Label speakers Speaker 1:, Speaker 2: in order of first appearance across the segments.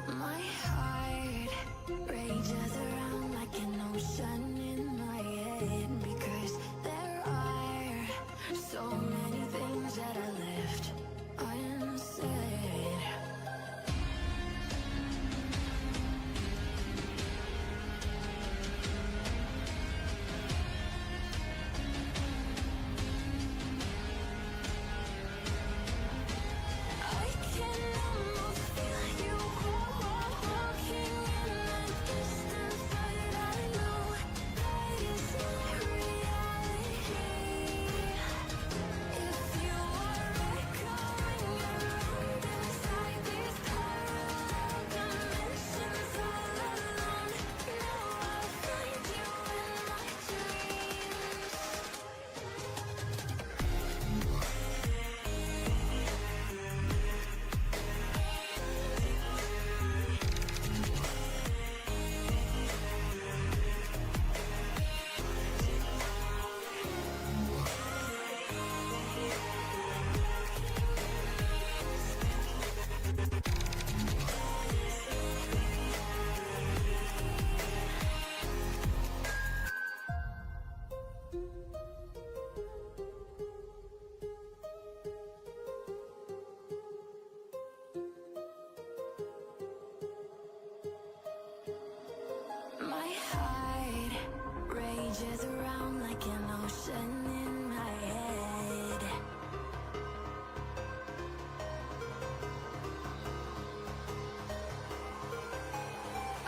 Speaker 1: My heart rages around like an ocean in my head, because there are so many things that I left unsaid. I can almost feel you walking in the distance, but I know that it's not reality. If you are echoing around inside these parallel dimensions all alone, now I'll find you in my dreams. My heart rages around like an ocean in my head. I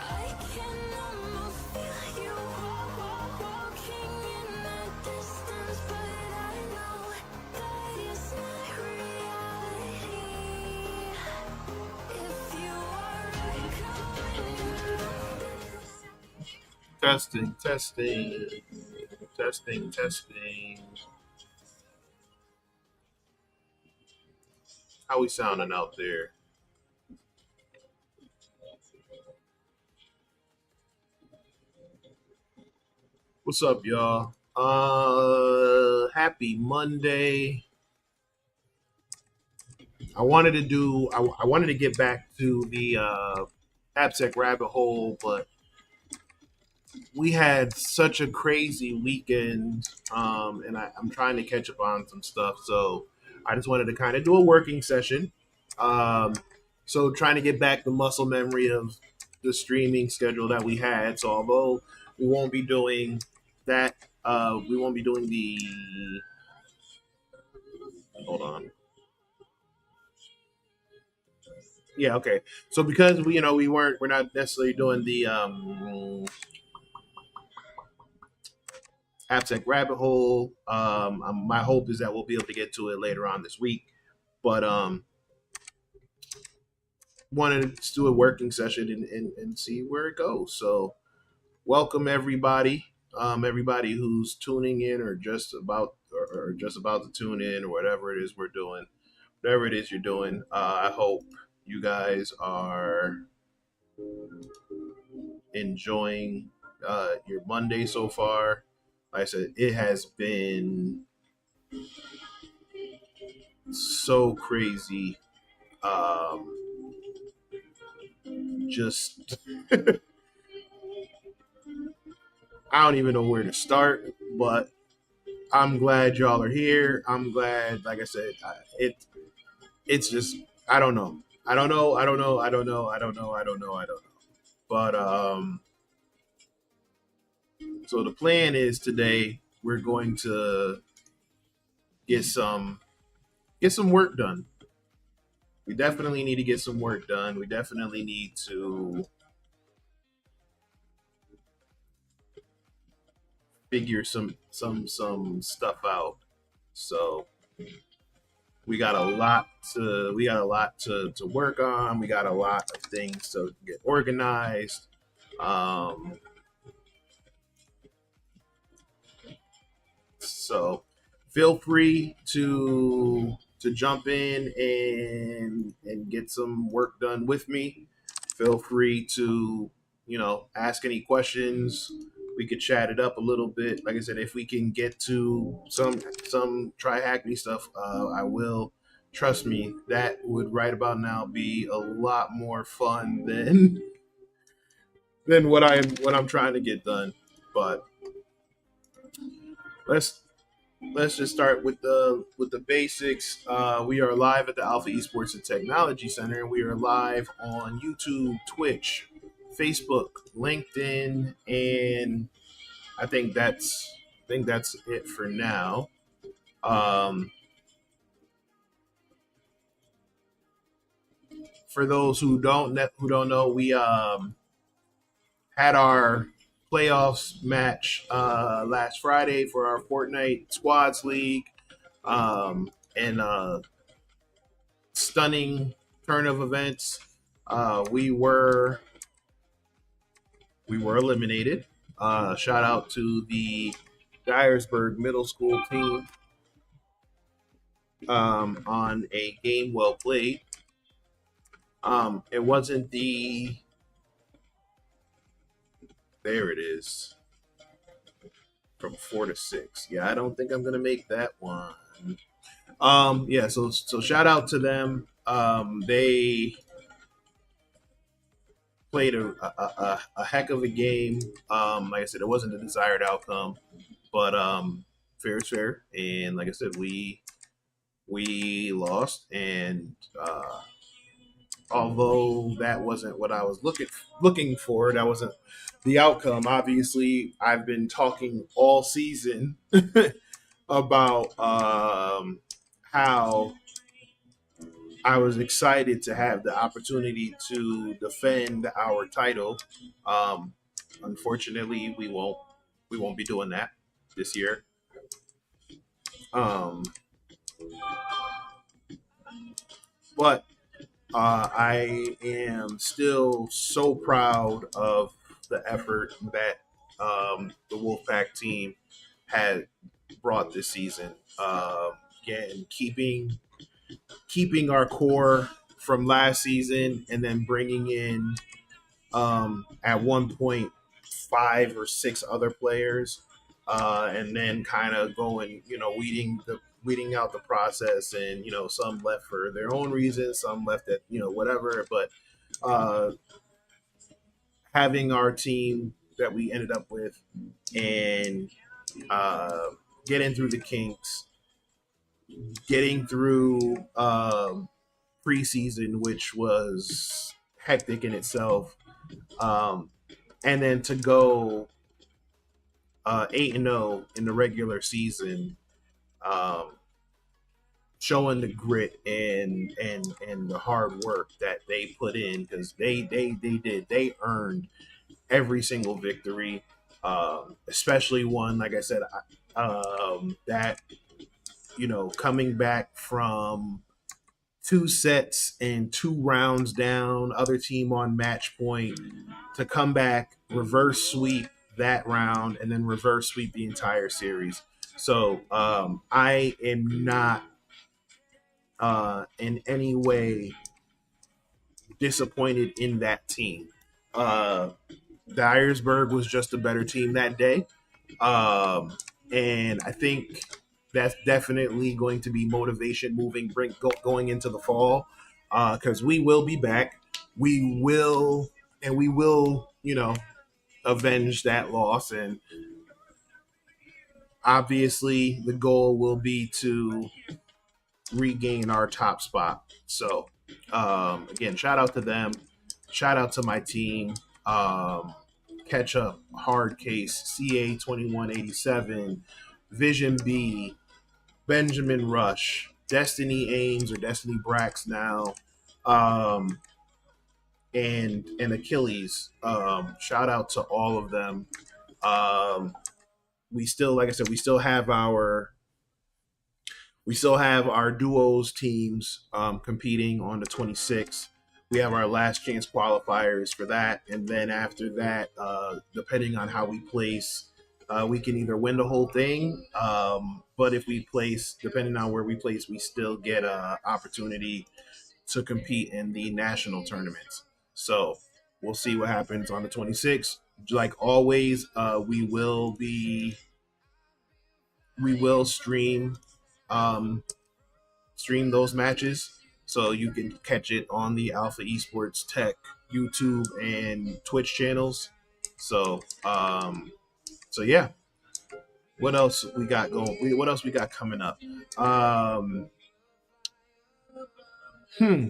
Speaker 1: can almost feel you walking in the distance, but I know that it's not reality. If you are echoing around
Speaker 2: Testing, testing, testing, testing. How we sounding out there? What's up, y'all? Happy Monday. I wanted to get back to the AppSec rabbit hole, but we had such a crazy weekend, and I'm trying to catch up on some stuff. So I just wanted to kind of do a working session. So trying to get back the muscle memory of the streaming schedule that we had. So although we won't be doing that, we won't be doing the. Hold on. Yeah, okay. So because we're not necessarily doing the AppSec rabbit hole. My hope is that we'll be able to get to it later on this week. But wanted to do a working session and see where it goes. So welcome everybody. Everybody who's tuning in or just about to tune in or whatever it is we're doing. Whatever it is you're doing. I hope you guys are enjoying your Monday so far. Like I said, it has been so crazy. Just I don't even know where to start, but I'm glad y'all are here. I'm glad, like I said, it's just I don't know. I don't know. I don't know. I don't know. I don't know. I don't know. I don't know. But so the plan is today we're going to get some work done. We definitely need to get some work done. We definitely need to figure some stuff out. So we got a lot to work on. We got a lot of things to get organized. So feel free to jump in and get some work done with me. Feel free to ask any questions. We could chat it up a little bit. Like I said, if we can get to some try hackney stuff, I will. Trust me, that would right about now be a lot more fun than what I'm trying to get done. But let's let's just start with the basics. We are live at the Alpha Esports and Technology Center, and we are live on YouTube, Twitch, Facebook, LinkedIn, and I think that's it for now. Um, for those who don't know, we had our playoffs match last Friday for our Fortnite Squads League, and stunning turn of events. We were eliminated. Shout out to the Dyersburg Middle School team on a game well played. It wasn't the there it is from 4 to 6. Yeah, I don't think I'm gonna make that one. Yeah, so shout out to them. They played a heck of a game. Like I said, it wasn't the desired outcome, but fair is fair. And like I said, we lost, and although that wasn't what I was looking for, that wasn't the outcome. Obviously, I've been talking all season about how I was excited to have the opportunity to defend our title. Um, Unfortunately, we won't be doing that this year. Um, but I am still so proud of the effort that the Wolfpack team had brought this season. Again, keeping our core from last season, and then bringing in at one point 5 or 6 other players, and then kind of going, weeding out the process, and some left for their own reasons, some left at whatever, but uh, having our team that we ended up with, and uh, getting through the kinks, getting through preseason, which was hectic in itself, um, and then to go 8-0 in the regular season, um, showing the grit and the hard work that they put in, because they earned every single victory, especially one, like I said, that coming back from 2 sets and 2 rounds down, other team on match point, to come back, reverse sweep that round, and then reverse sweep the entire series. So I am not in any way disappointed in that team. Uh, Dyersburg was just a better team that day. And I think that's definitely going to be motivation going into the fall, because we will be back. We will avenge that loss, and obviously the goal will be to regain our top spot. So again, shout out to them. Shout out to my team. Catch up, Hard Case, CA 2187, Vision B, Benjamin Rush, Destiny Ames or Destiny Brax now, and Achilles. Shout out to all of them. We still, like I said, we still have our duos teams competing on the 26th. We have our last chance qualifiers for that, and then after that, depending on how we place, we can either win the whole thing, but if we place, depending on where we place, we still get a opportunity to compete in the national tournaments. So we'll see what happens on the 26th. Like always, we will stream those matches, so you can catch it on the Alpha Esports Tech YouTube and Twitch channels. So so yeah, what else we got going? What else we got coming up? Um, hmm,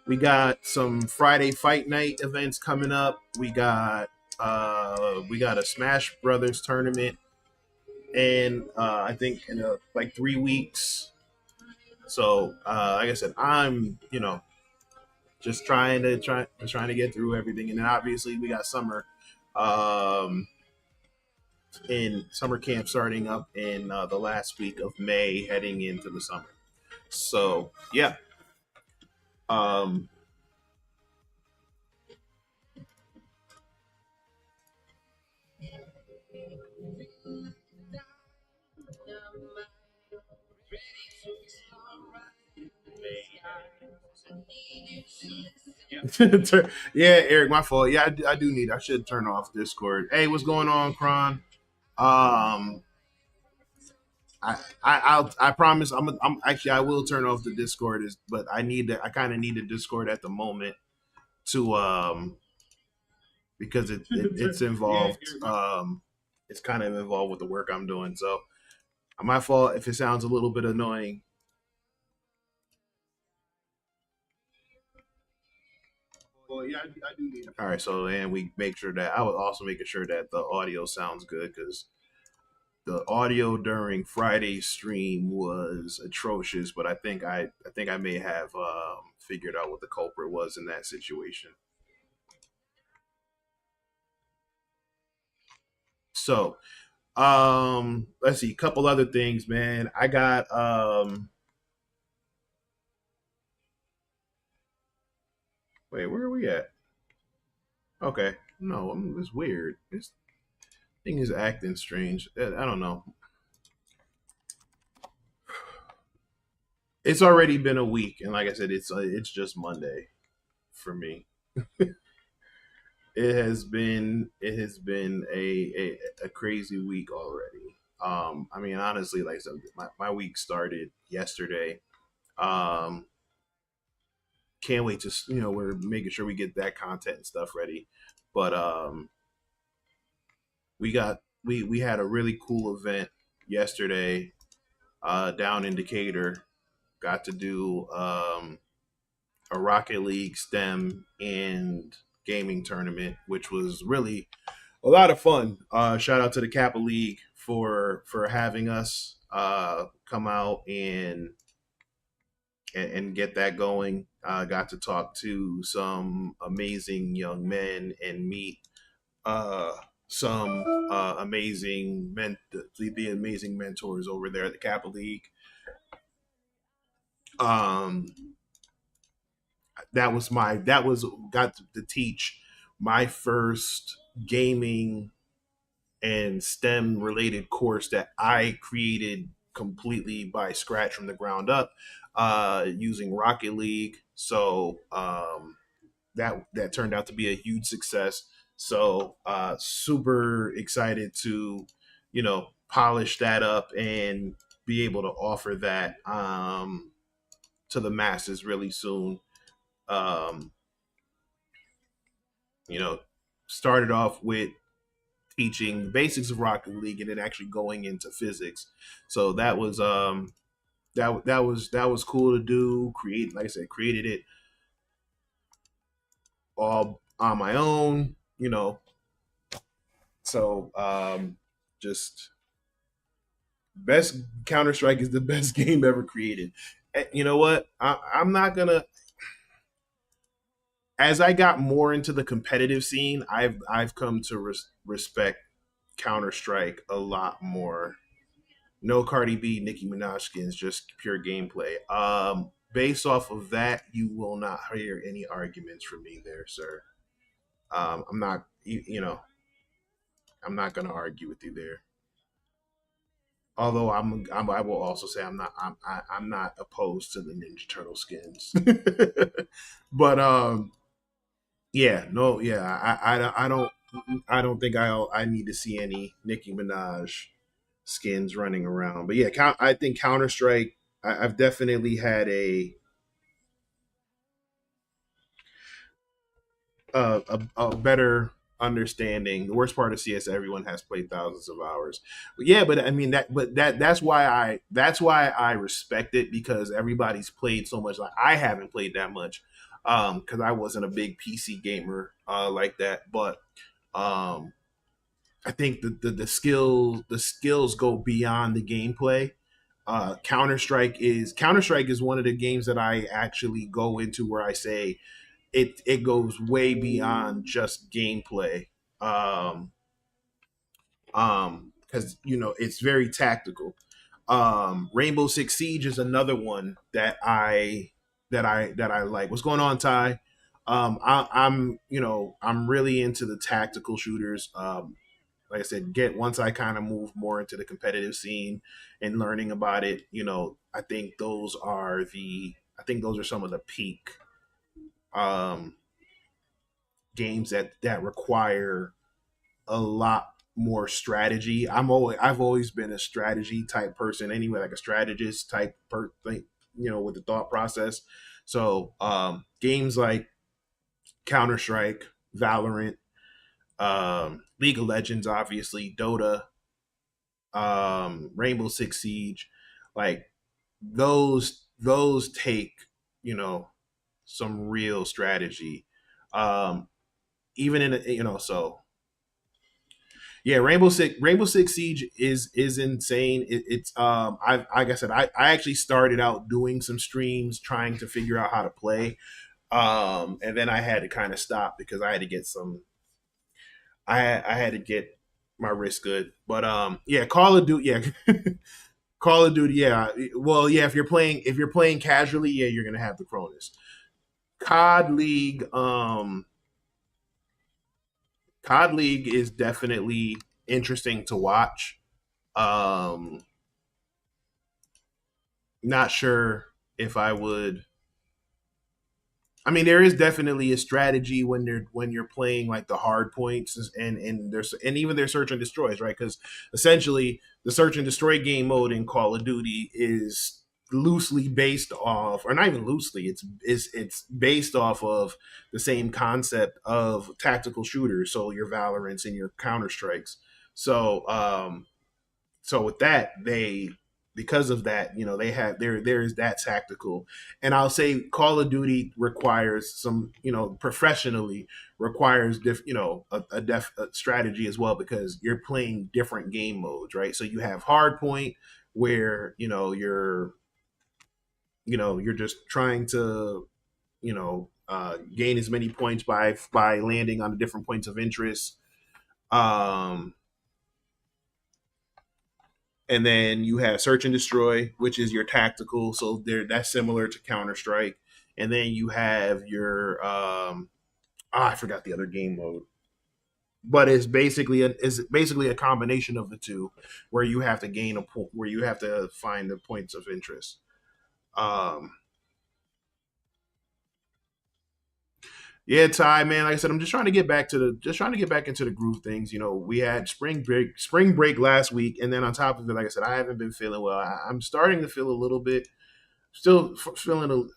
Speaker 2: we got some Friday Fight Night events coming up. We got a Smash Brothers tournament, and I think in like 3 weeks. So like I said, I'm just trying to get through everything, and then obviously we got um, in summer camp starting up in the last week of May, heading into the summer. So yeah, um, yeah, Eric, my fault. Yeah, I do need. I should turn off Discord. Hey, what's going on, Kron? Um, I promise. I'm actually I will turn off the Discord. But I need to. I kind of need the Discord at the moment to because it's involved. It's kind of involved with the work I'm doing. So my fault if it sounds a little bit annoying. Well, yeah, I do need. All right, so and we make sure that I was also making sure that the audio sounds good because the audio during Friday's stream was atrocious. But I think I may have figured out what the culprit was in that situation. So let's see, a couple other things, man. I got wait, where are we at? Okay, no, it's weird. This thing is acting strange. I don't know. It's already been a week, and like I said, it's just Monday for me. It has been a crazy week already. I mean, honestly, like I said, my week started yesterday. Um, can't wait to we're making sure we get that content and stuff ready. But we had a really cool event yesterday down in Decatur. Got to do a Rocket League STEM and gaming tournament, which was really a lot of fun. Shout out to the Kappa League for having us come out and get that going. Got to talk to some amazing young men and meet uh, some the amazing mentors over there at the Kappa League. Um, that was got to teach my first gaming and STEM related course that I created completely by scratch from the ground up using Rocket League. So that turned out to be a huge success. So super excited to polish that up and be able to offer that to the masses really soon. Um, you know, started off with teaching the basics of Rocket League and then actually going into physics. So that was cool to do. Create, like I said, created it all on my own. So just best Counter Strike is the best game ever created. You know what? I'm not gonna. As I got more into the competitive scene, I've come to respect Counter Strike a lot more. No Cardi B, Nicki Minaj skins, just pure gameplay. Based off of that, you will not hear any arguments from me there, sir. I'm not, I'm not gonna argue with you there. Although I will also say I'm not opposed to the Ninja Turtle skins. But yeah, no, yeah, I don't think I need to see any Nicki Minaj skins running around. But yeah, I think Counter Strike. I've definitely had a better understanding. The worst part of CS, everyone has played thousands of hours. But yeah, but I mean that's why I respect it, because everybody's played so much. Like I haven't played that much because I wasn't a big PC gamer like that. But um, I think the skills go beyond the gameplay. Counter Strike is one of the games that I actually go into where I say it goes way beyond just gameplay. Um, because it's very tactical. Rainbow Six Siege is another one that I like. What's going on, Ty? I'm really into the tactical shooters. Like I said, get once I kind of move more into the competitive scene and learning about it, I think those are some of the peak um, games that require a lot more strategy. I've always been a strategy type person anyway, like a strategist type thing, with the thought process. So games like Counter Strike, Valorant, League of Legends, obviously, Dota, Rainbow Six Siege, like those take some real strategy. Um, even in so yeah, Rainbow Six Siege is insane. It's I like I said, I actually started out doing some streams trying to figure out how to play, and then I had to kind of stop because I had to get I had to get my wrist good. But yeah, Call of Duty, yeah, Call of Duty, yeah. Well, yeah, if you're playing casually, yeah, you're gonna have the Cronus. COD League, COD League is definitely interesting to watch. Um, Not sure if I would. I mean, there is definitely a strategy when you're playing like the hard points, and even their search and destroys, right? Because essentially the search and destroy game mode in Call of Duty is loosely based off, or not even loosely, it's based off of the same concept of tactical shooters. So your Valorants and your Counter Strikes. So so with that, they because of that, they have there is that tactical. And I'll say Call of Duty requires some, professionally requires a strategy as well, because you're playing different game modes, right? So you have hard point where you're just trying to gain as many points by landing on the different points of interest. Um, and then you have search and destroy, which is your tactical. So that's similar to Counter Strike. And then you have your I forgot the other game mode, but it's basically a combination of the two, where you have to gain a point, where you have to find the points of interest. Um, yeah, Ty, man. Like I said, I'm just trying to get back into the groove things. We had spring break last week, and then on top of it, like I said, I haven't been feeling well. I'm starting to feel a little bit, still feeling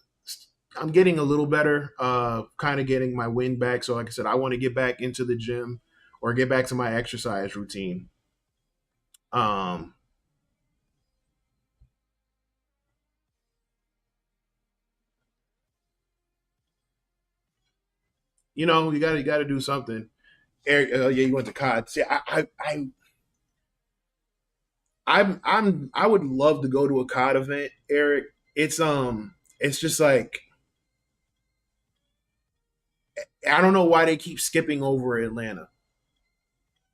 Speaker 2: I'm getting a little better, kind of getting my wind back. So, like I said, I want to get back into the gym or get back to my exercise routine. Um, you got to do something. Eric, yeah, you went to COD. See, I would love to go to a COD event, Eric. It's just like I don't know why they keep skipping over Atlanta.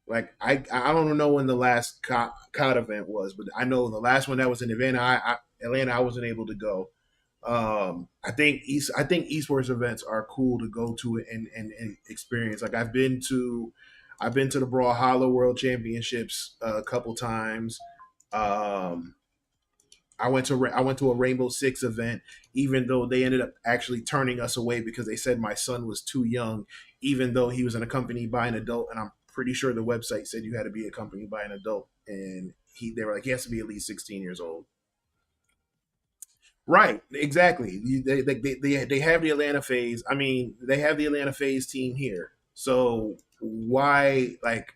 Speaker 2: Like I don't know when the last COD event was, but I know the last one that was an event. Atlanta, I wasn't able to go. I think esports events are cool to go to and experience. Like I've been to the Brawlhalla World Championships a couple times. Um, I went to a Rainbow Six event, even though they ended up actually turning us away because they said my son was too young, even though he was accompanied by an adult, and I'm pretty sure the website said you had to be accompanied by an adult, and they were like he has to be at least 16 years old. Right, exactly. They have the Atlanta phase. I mean, they have the Atlanta phase team here. So why like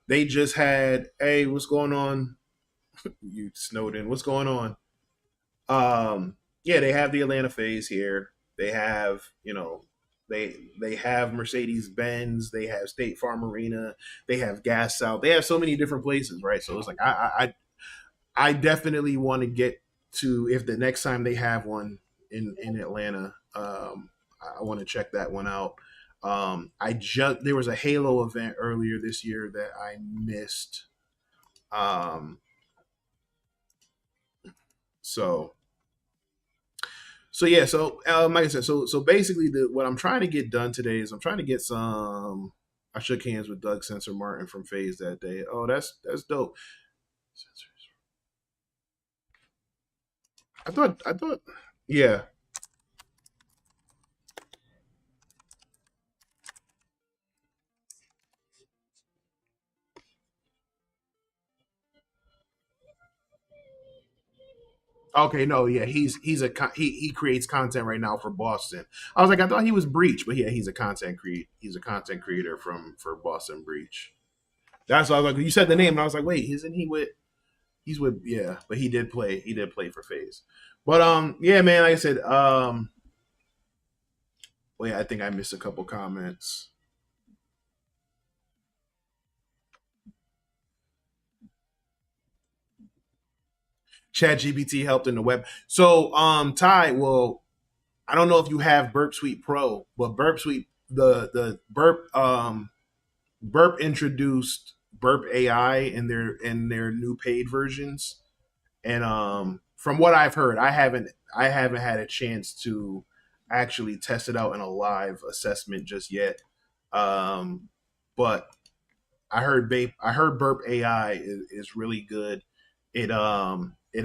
Speaker 2: they just had, hey, what's going on? You Snowden, what's going on? Yeah, they have the Atlanta phase here. They have, they have Mercedes Benz, they have State Farm Arena, they have Gas South. They have so many different places, right? So it's like I definitely want to get to, if the next time they have one in Atlanta, I want to check that one out. I just There was a Halo event earlier this year that I missed. Um, so yeah, like I said, so basically, what I'm trying to get done today is I'm trying to get some. I shook hands with Doug Sensor Martin from Phase that day. Oh, that's dope. I thought, yeah. Okay, no, yeah, he creates content right now for Boston. I was like, I thought he was Breach, but yeah, he's a content creator for Boston Breach. That's why I was like, you said the name, and I was like, wait, isn't he with? He's with, yeah, but he did play for Phase. But yeah, man, like I said, wait, I think I missed a couple comments. Chat GPT helped in the web. So Ty, well, I don't know if you have Burp Suite Pro, but Burp Suite the Burp introduced Burp AI in their new paid versions. And from what I've heard, I haven't had a chance to actually test it out in a live assessment just yet. But I heard Burp AI is really good. It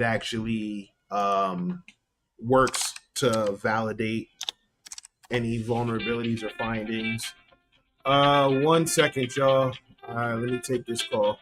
Speaker 2: actually works to validate any vulnerabilities or findings. 1 second, y'all. Let me take this call.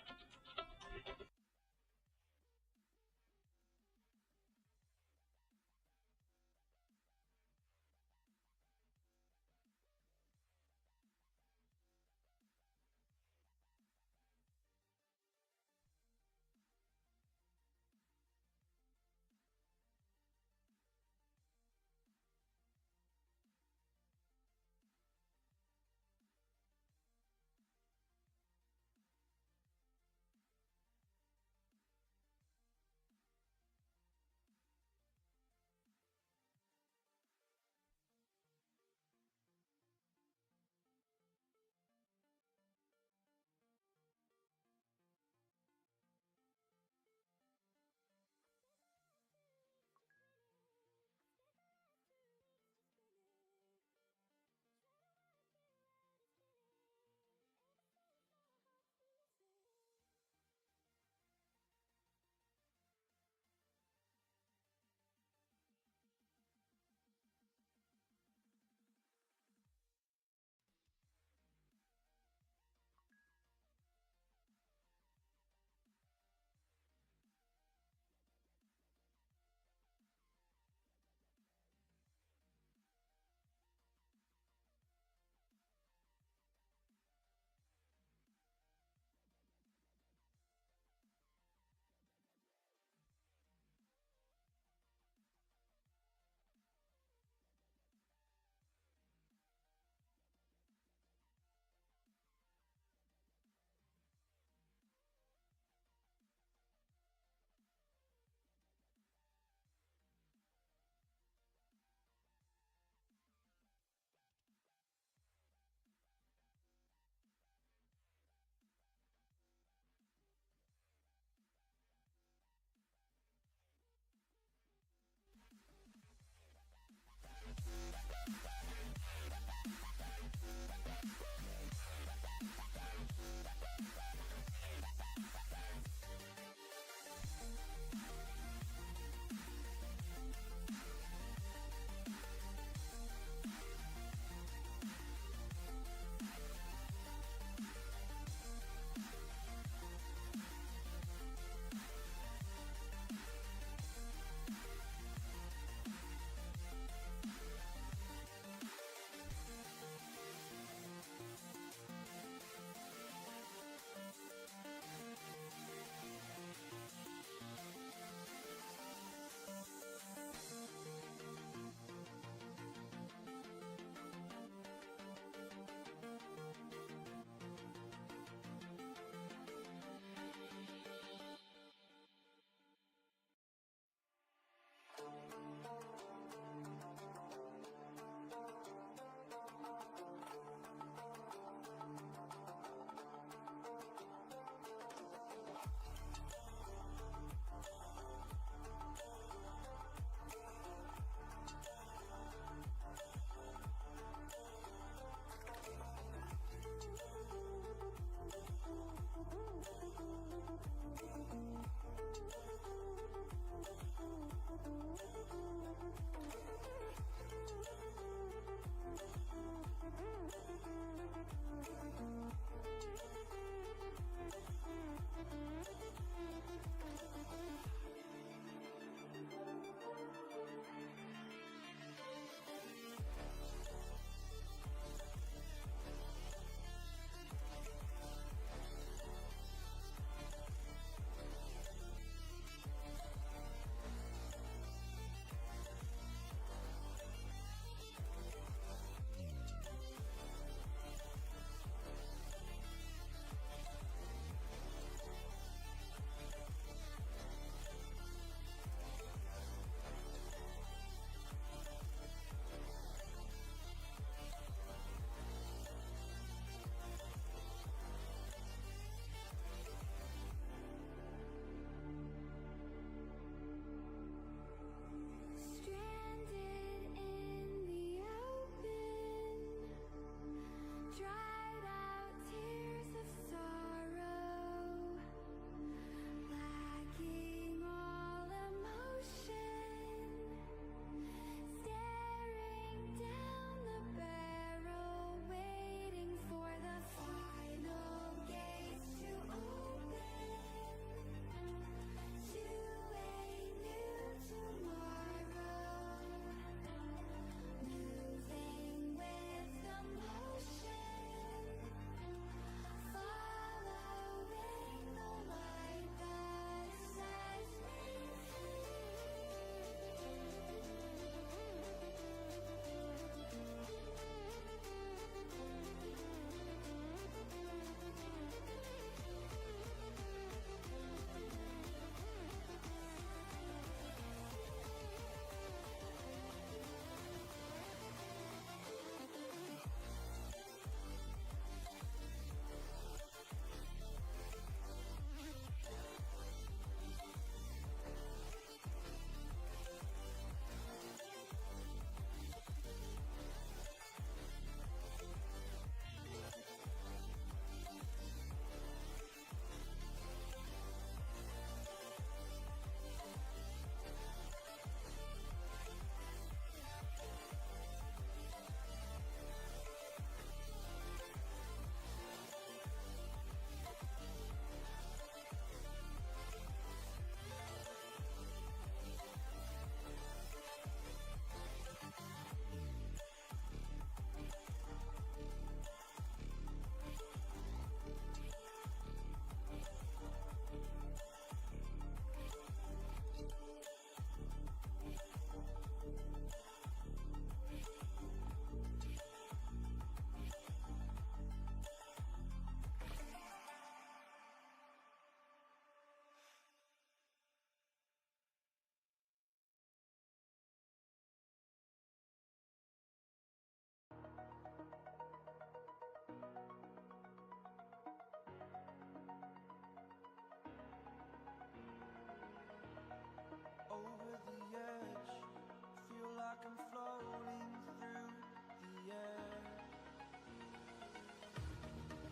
Speaker 3: I'm floating through the air.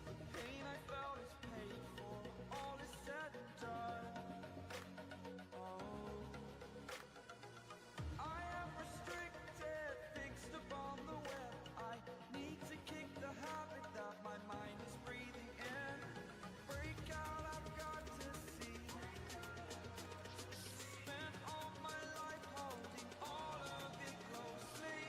Speaker 3: The pain I felt is paid for, all is said and done. Oh, I am restricted, fixed upon the web. I need to kick the habit that my mind is breathing in. Break out, I've got to see. Spent all my life holding all of it closely.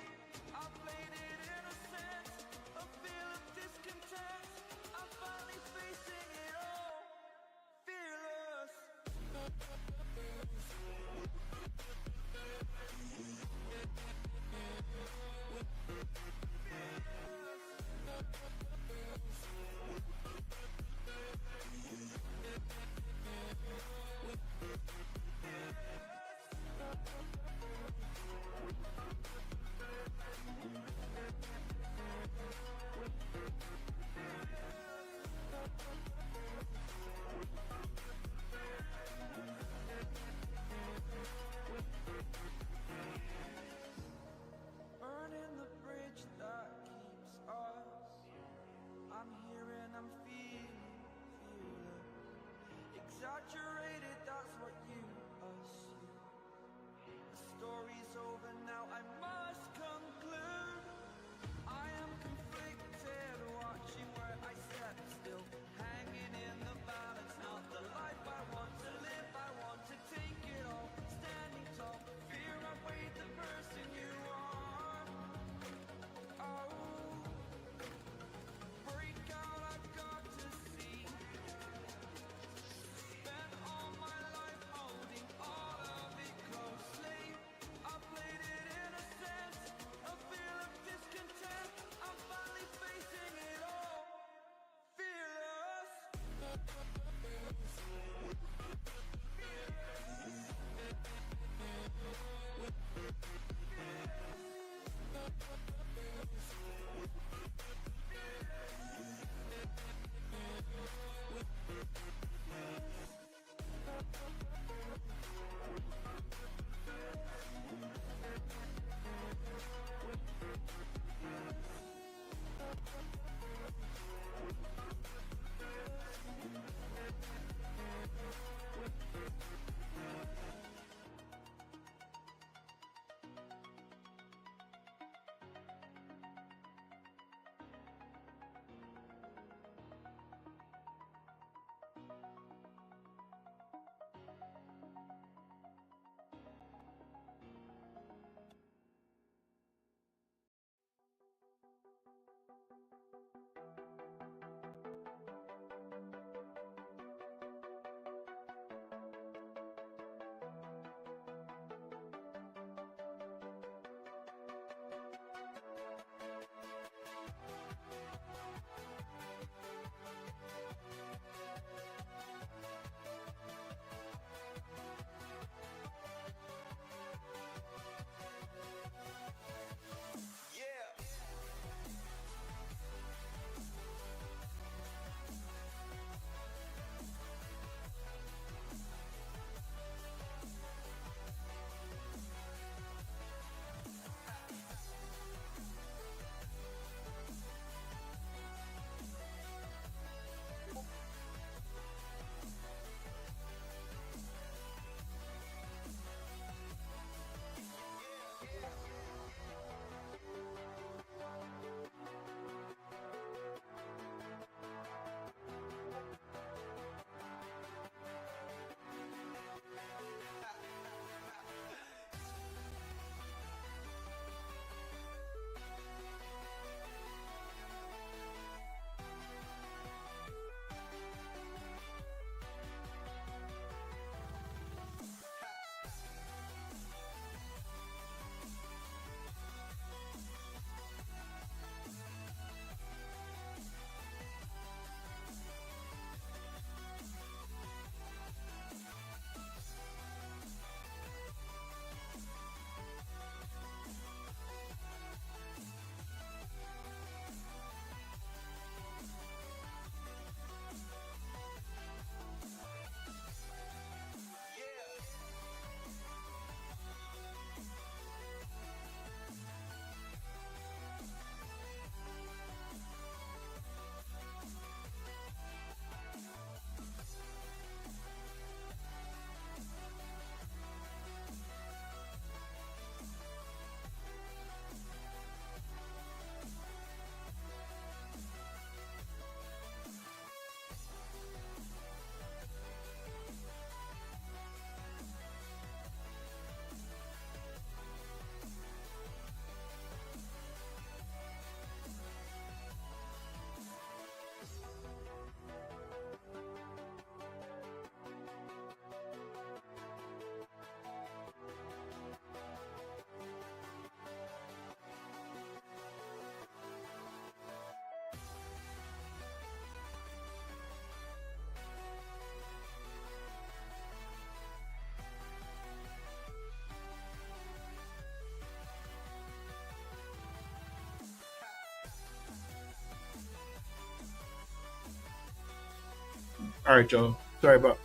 Speaker 2: All right, y'all. Sorry about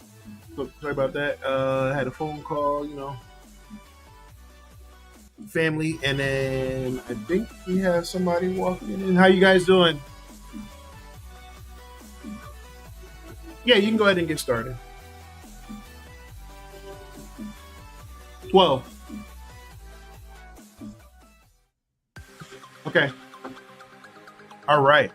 Speaker 2: that. I had a phone call, family, and then I think we have somebody walking in. How you guys doing? Yeah, you can go ahead and get started. 12. Okay. All right.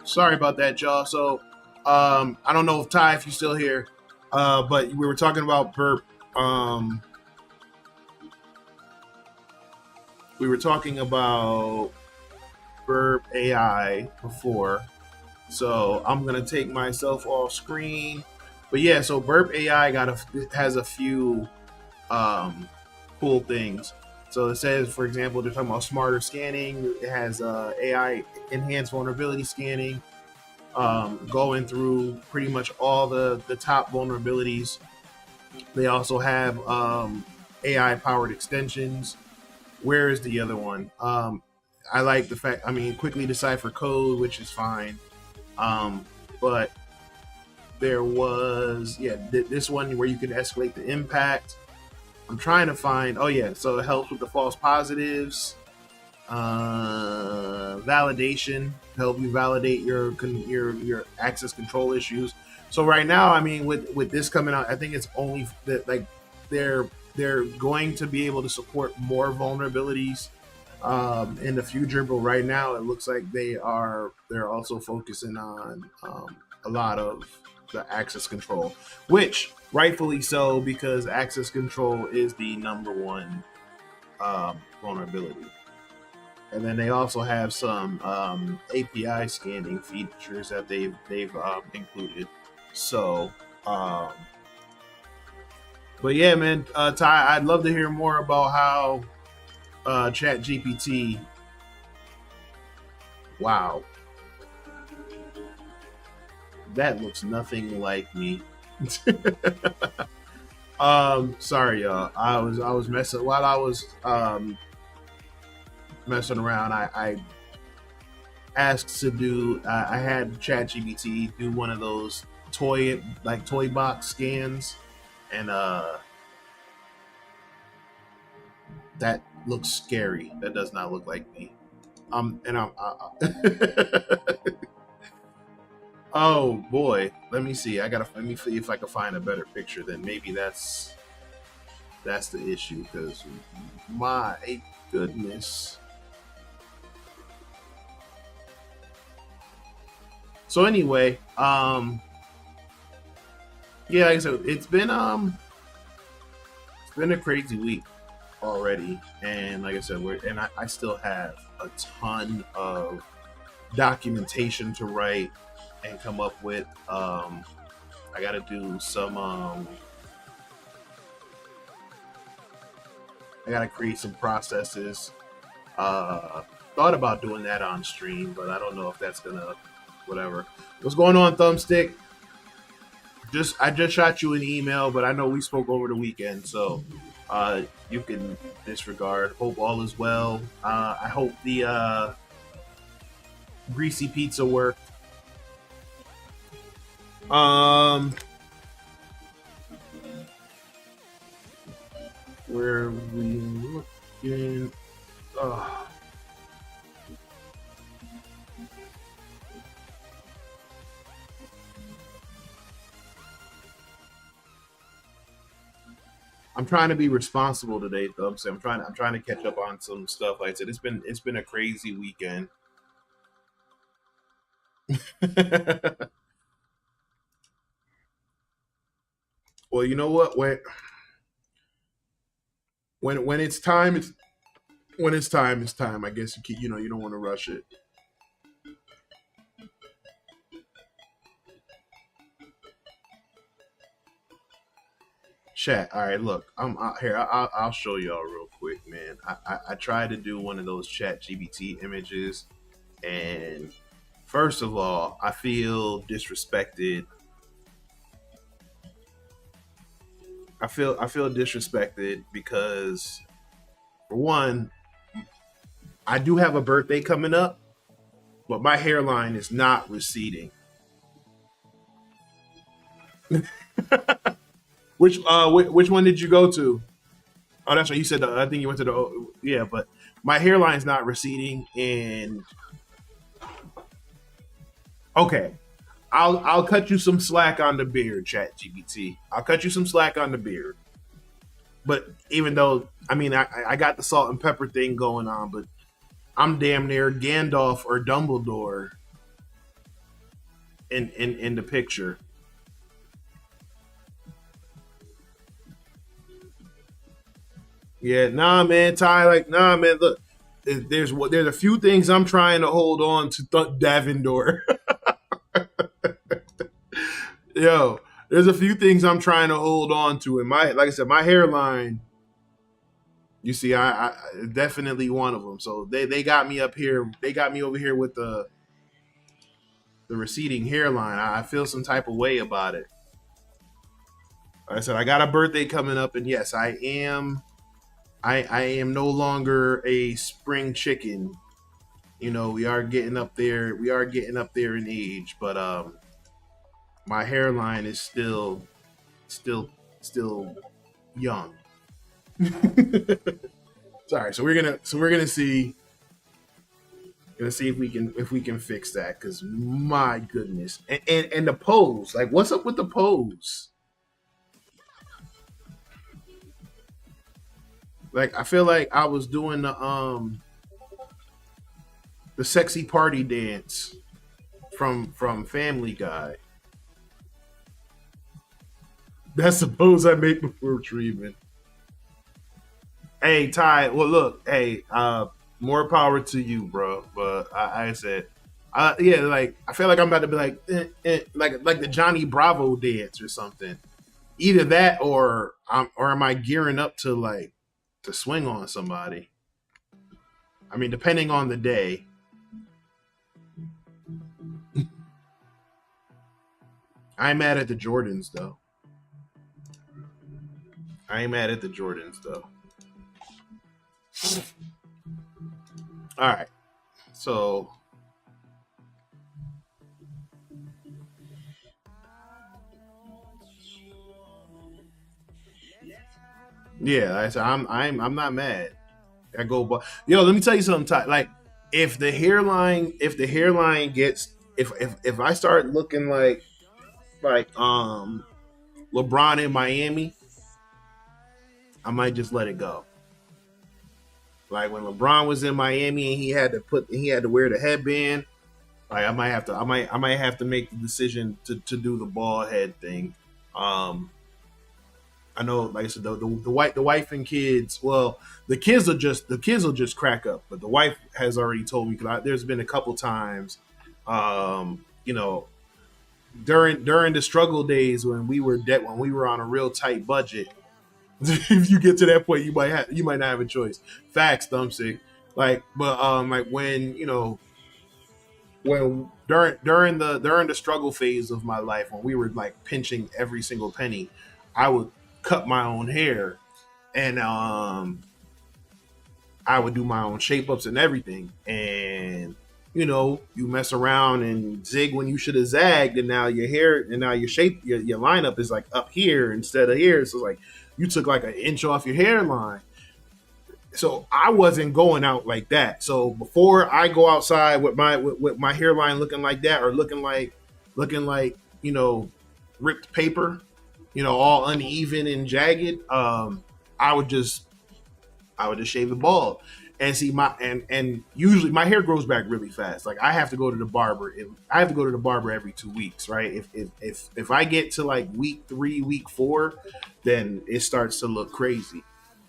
Speaker 2: Sorry about that, y'all. So, I don't know if Ty, if you're still here, but we were talking about burp. Um, we were talking about burp AI before, so I'm gonna take myself off screen. But yeah, so burp AI has a few um, cool things. So it says, for example, they're talking about smarter scanning. It has AI enhanced vulnerability scanning, going through pretty much all the top vulnerabilities. They also have AI powered extensions. Where is the other one? I like the fact, I mean, quickly decipher code, which is fine. But there was, yeah, this one where you can escalate the impact. I'm trying to find, oh, yeah, so it helps with the false positives. Validation, help you validate your access control issues. So right now, I mean, with this coming out, I think it's only that, like, they're going to be able to support more vulnerabilities in the future. But right now, it looks like they're also focusing on a lot of the access control, which rightfully so, because access control is the number one vulnerability. And then they also have some API scanning features that they've included. So, um, but yeah, man, Ty, I'd love to hear more about how Chat GPT. Wow, that looks nothing like me. Sorry, y'all. I was messing while I was messing around. I asked to do. I had ChatGPT do one of those toy box scans, and that looks scary. That does not look like me. And I'm. Oh boy, let me see. Let me see if I can find a better picture. Then maybe that's the issue. Because my goodness. So anyway, yeah, like I said, it's been a crazy week already, and like I said, I still have a ton of documentation to write and come up with. I got to do some. I got to create some processes. Thought about doing that on stream, but I don't know if that's gonna whatever. What's going on, Thumbstick? I just shot you an email, but I know we spoke over the weekend, so you can disregard. Hope all is well. I hope the greasy pizza worked. Where we looking? I'm trying to be responsible today, though. So I'm trying to catch up on some stuff. Like I said, it's been a crazy weekend. Well, you know what? When it's time, it's time. I guess you don't want to rush it. Chat. All right, look, I'm out here. I'll show y'all real quick, man. I tried to do one of those Chat GBT images, and first of all, I feel disrespected. I feel disrespected because, for one, I do have a birthday coming up, but my hairline is not receding. Which one did you go to? Oh, that's right. You said I think you went to the yeah, but my hairline's not receding, and okay, I'll cut you some slack on the beard, Chat GBT. I'll cut you some slack on the beard. But even though I mean I got the salt and pepper thing going on, but I'm damn near Gandalf or Dumbledore in the picture. Yeah, nah, man, Ty. Like, nah, man. Look, there's a few things I'm trying to hold on to. Davendor, yo, there's a few things I'm trying to hold on to. And my, like I said, my hairline. You see, I definitely one of them. So they got me up here. They got me over here with the receding hairline. I feel some type of way about it. Like I said, I got a birthday coming up, and yes, I am. I am no longer a spring chicken. You know, we are getting up there. We are getting up there in age, but my hairline is still young. Sorry. So we're gonna see if we can fix that, because my goodness, and the pose, like, what's up with the pose? Like, I feel like I was doing the sexy party dance from Family Guy. That's the pose I make before treatment. Hey Ty, well look, hey, more power to you, bro. But I said, yeah, like I feel like I'm about to be like, like the Johnny Bravo dance or something. Either that, or am I gearing up to like to swing on somebody? I mean, depending on the day. I'm mad at the Jordans though. I ain't mad at the Jordans though. All right, so yeah, I'm not mad. I go, but yo, let me tell you something, Ty. Like, if the hairline gets if I start looking like LeBron in Miami, I might just let it go. Like when LeBron was in Miami and he had to wear the headband. Like I might have to make the decision to do the ball head thing. Um, I know, like I said, the wife and kids. Well, the kids will just crack up, but the wife has already told me, because there's been a couple times, you know, during the struggle days when when we were on a real tight budget. If you get to that point, you might not have a choice. Facts, thumbstick. Like, but like when when during the struggle phase of my life, when we were like pinching every single penny, I would cut my own hair, and I would do my own shape ups and everything. And you mess around and zig when you should have zagged, and now your hair and now your shape, your lineup is like up here instead of here. So like you took like an inch off your hairline. So I wasn't going out like that. So before I go outside with my hairline looking like that, or looking like ripped paper, all uneven and jagged, I would just shave it bald. And see and usually my hair grows back really fast. Like I have to go to the barber. I have to go to the barber every 2 weeks, right? If I get to like week 3, week 4, then it starts to look crazy.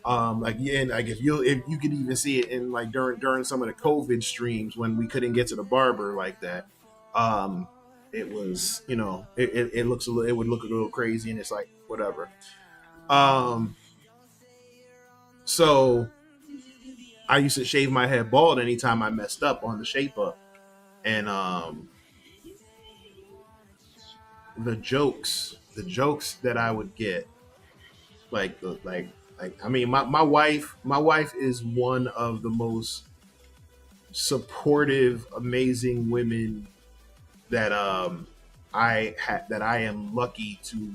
Speaker 2: Like yeah, and like if you could even see it in like during some of the COVID streams when we couldn't get to the barber like that. Um, it was it would look a little crazy, and it's like whatever. Um, so I used to shave my head bald anytime I messed up on the shape up, and the jokes that I would get, like I mean, my wife is one of the most supportive, amazing women that that I am lucky to,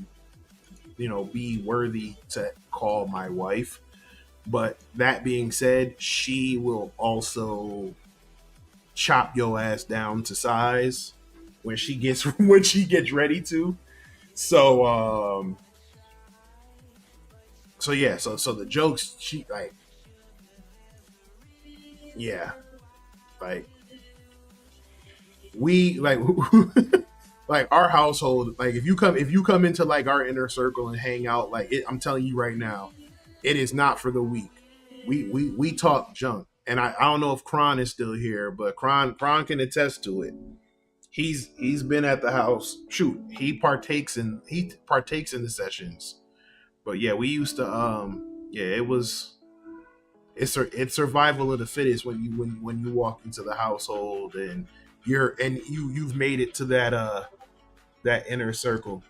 Speaker 2: be worthy to call my wife. But that being said, she will also chop your ass down to size when she gets when she gets ready to. So so yeah, so the jokes, she like, yeah, like we like like our household, like if you come into like our inner circle and hang out, like I'm telling you right now, it is not for the weak. We talk junk. And I don't know if Kron is still here, but Kron can attest to it. He's been at the house. Shoot, he partakes in the sessions. But yeah, we used to yeah, it's survival of the fittest when you walk into the household and you've made it to that inner circle.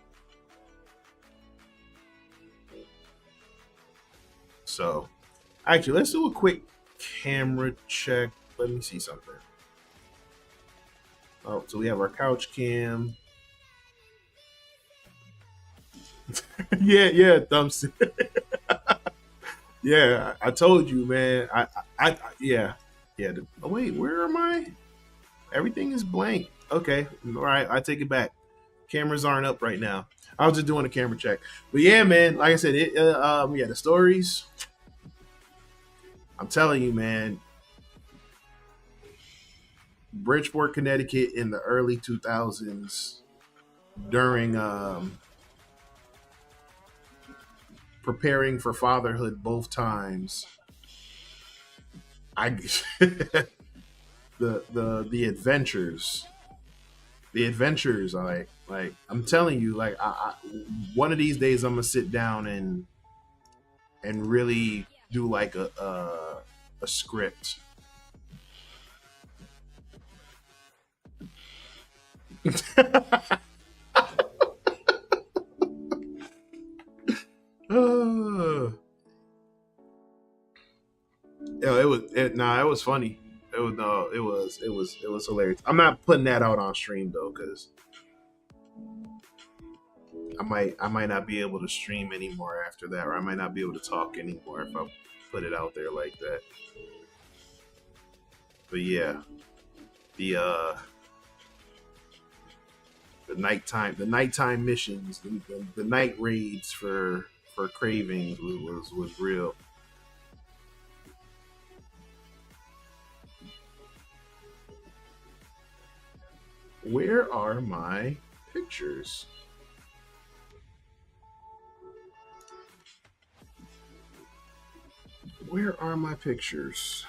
Speaker 2: So actually, let's do a quick camera check. Let me see something. Oh, so we have our couch cam. Yeah, thumbs. Yeah, I told you, man. Yeah, yeah. Oh, wait, where am I? Everything is blank. Okay, all right. I take it back. Cameras aren't up right now. I was just doing a camera check. But yeah, man. Like I said, yeah, the stories. I'm telling you, man. Bridgeport, Connecticut, in the early 2000s, during preparing for fatherhood both times. I the adventures, are like I'm telling you, like one of these days I'm gonna sit down and really do like a script. uh, it was funny. It was no, it was hilarious. I'm not putting that out on stream though, because I might not be able to stream anymore after that, or I might not be able to talk anymore if I put it out there like that. But yeah, the the nighttime missions, the night raids for cravings was real. Where are my pictures? Where are my pictures?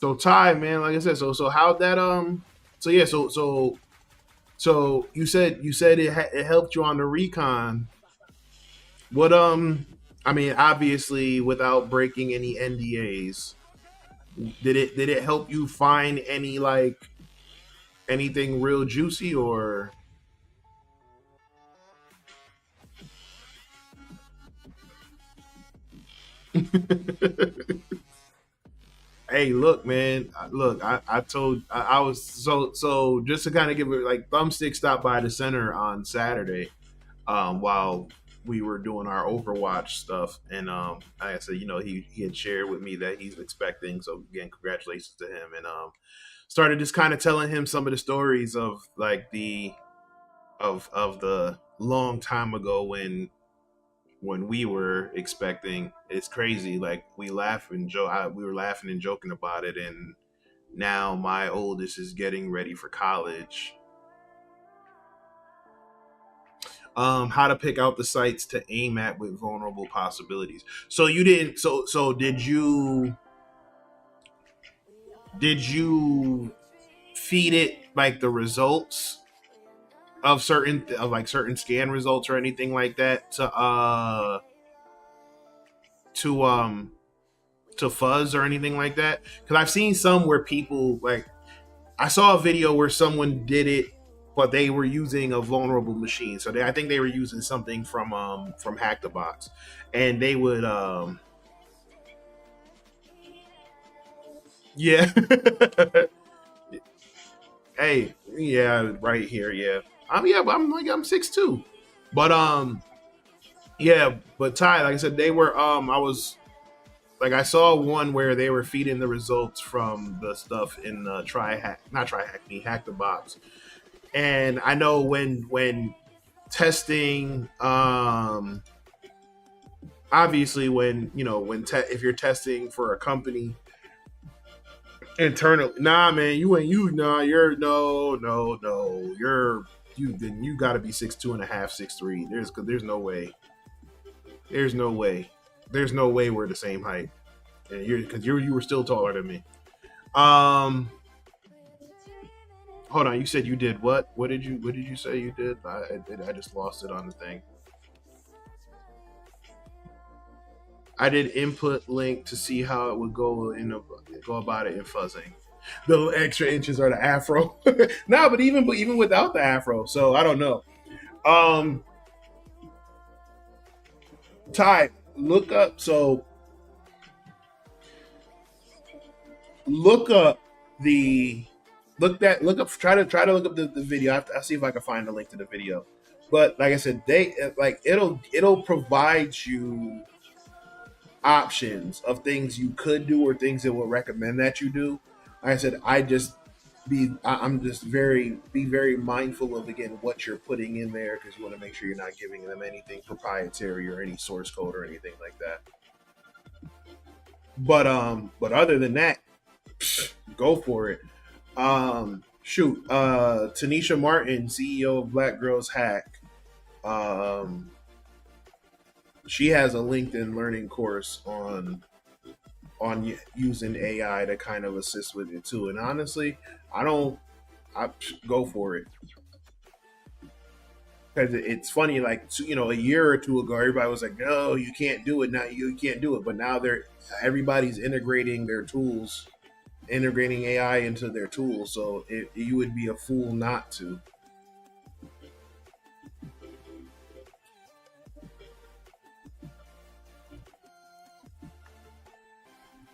Speaker 2: So Ty, man, like I said, so how'd that so yeah, so you said it helped you on the recon. What I mean, obviously without breaking any NDAs, did it help you find any like anything real juicy or Hey, look, man. Look, I told I was so just to kind of give it like Thumbstick stopped by the center on Saturday, while we were doing our Overwatch stuff, and like I said, he had shared with me that he's expecting. So again, congratulations to him, and started just kind of telling him some of the stories of like the of the long time ago when we were expecting. It's crazy. Like we laugh and joke. We were laughing and joking about it, and now my oldest is getting ready for college. How to pick out the sites to aim at with vulnerable possibilities. So you didn't. So did you feed it like the results of certain scan results or anything like that to to fuzz or anything like that? Because I've seen some where people like I saw a video where someone did it, but they were using a vulnerable machine. So I think they were using something from Hack the Box, and they would Yeah. Hey, yeah, right here, yeah. Yeah, but I'm 6'2". But yeah, but Ty, like I said, they were I was like I saw one where they were feeding the results from the stuff in try hack not try hack me hack the box. And I know when testing obviously when if you're testing for a company internal, nah, man, you ain't you nah, you're no, you got to be 6'2" and a half, 6'3". There's no way, there's no way, there's no way we're the same height, and you were still taller than me. Um, hold on, you said you did what? What did you say you did? I just lost it on the thing. I did input link to see how it would go about it in fuzzing. The extra inches are the afro. No, but even without the afro, so I don't know. Um, Ty, look up. So look up the look up. Try to look up the video. I'll see if I can find the link to the video. But like I said, they like it'll provide you options of things you could do or things it will recommend that you do. Like I said, I'm just very mindful of again what you're putting in there because you want to make sure you're not giving them anything proprietary or any source code or anything like that. But other than that, go for it. Shoot, Tanisha Martin, CEO of Black Girls Hack, um, she has a LinkedIn learning course on using AI to kind of assist with it too. And honestly, I don't. I go for it because it's funny. Like a year or two ago, everybody was like, "No, you can't do it." Now you can't do it, but now everybody's integrating their tools, integrating AI into their tools. So you would be a fool not to.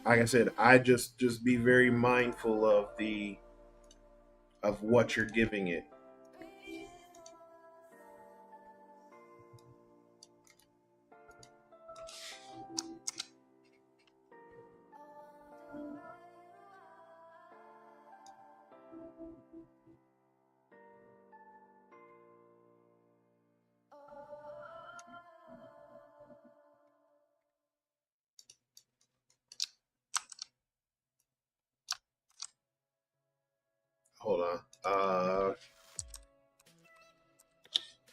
Speaker 2: Like I said, I just be very mindful of what you're giving it. Hold on.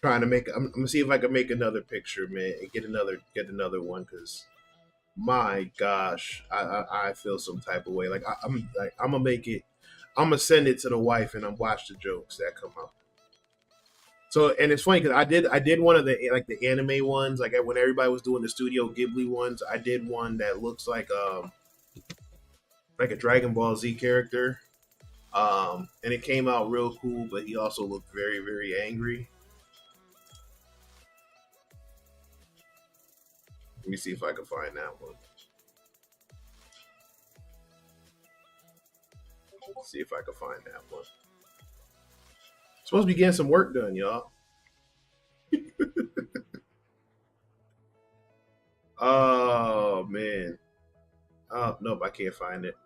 Speaker 2: Trying to make. I'm gonna see if I can make another picture, man, and get another one because my gosh, I feel some type of way. I'm gonna make it. I'm gonna send it to the wife and I'm watch the jokes that come out. So and it's funny because I did one of the anime ones like when everybody was doing the Studio Ghibli ones. I did one that looks like a Dragon Ball Z character, and it came out real cool. But he also looked very very angry. Let me see if I can find that one. Let's see if I can find that one. Supposed to be getting some work done, y'all. Oh man. Oh nope, I can't find it.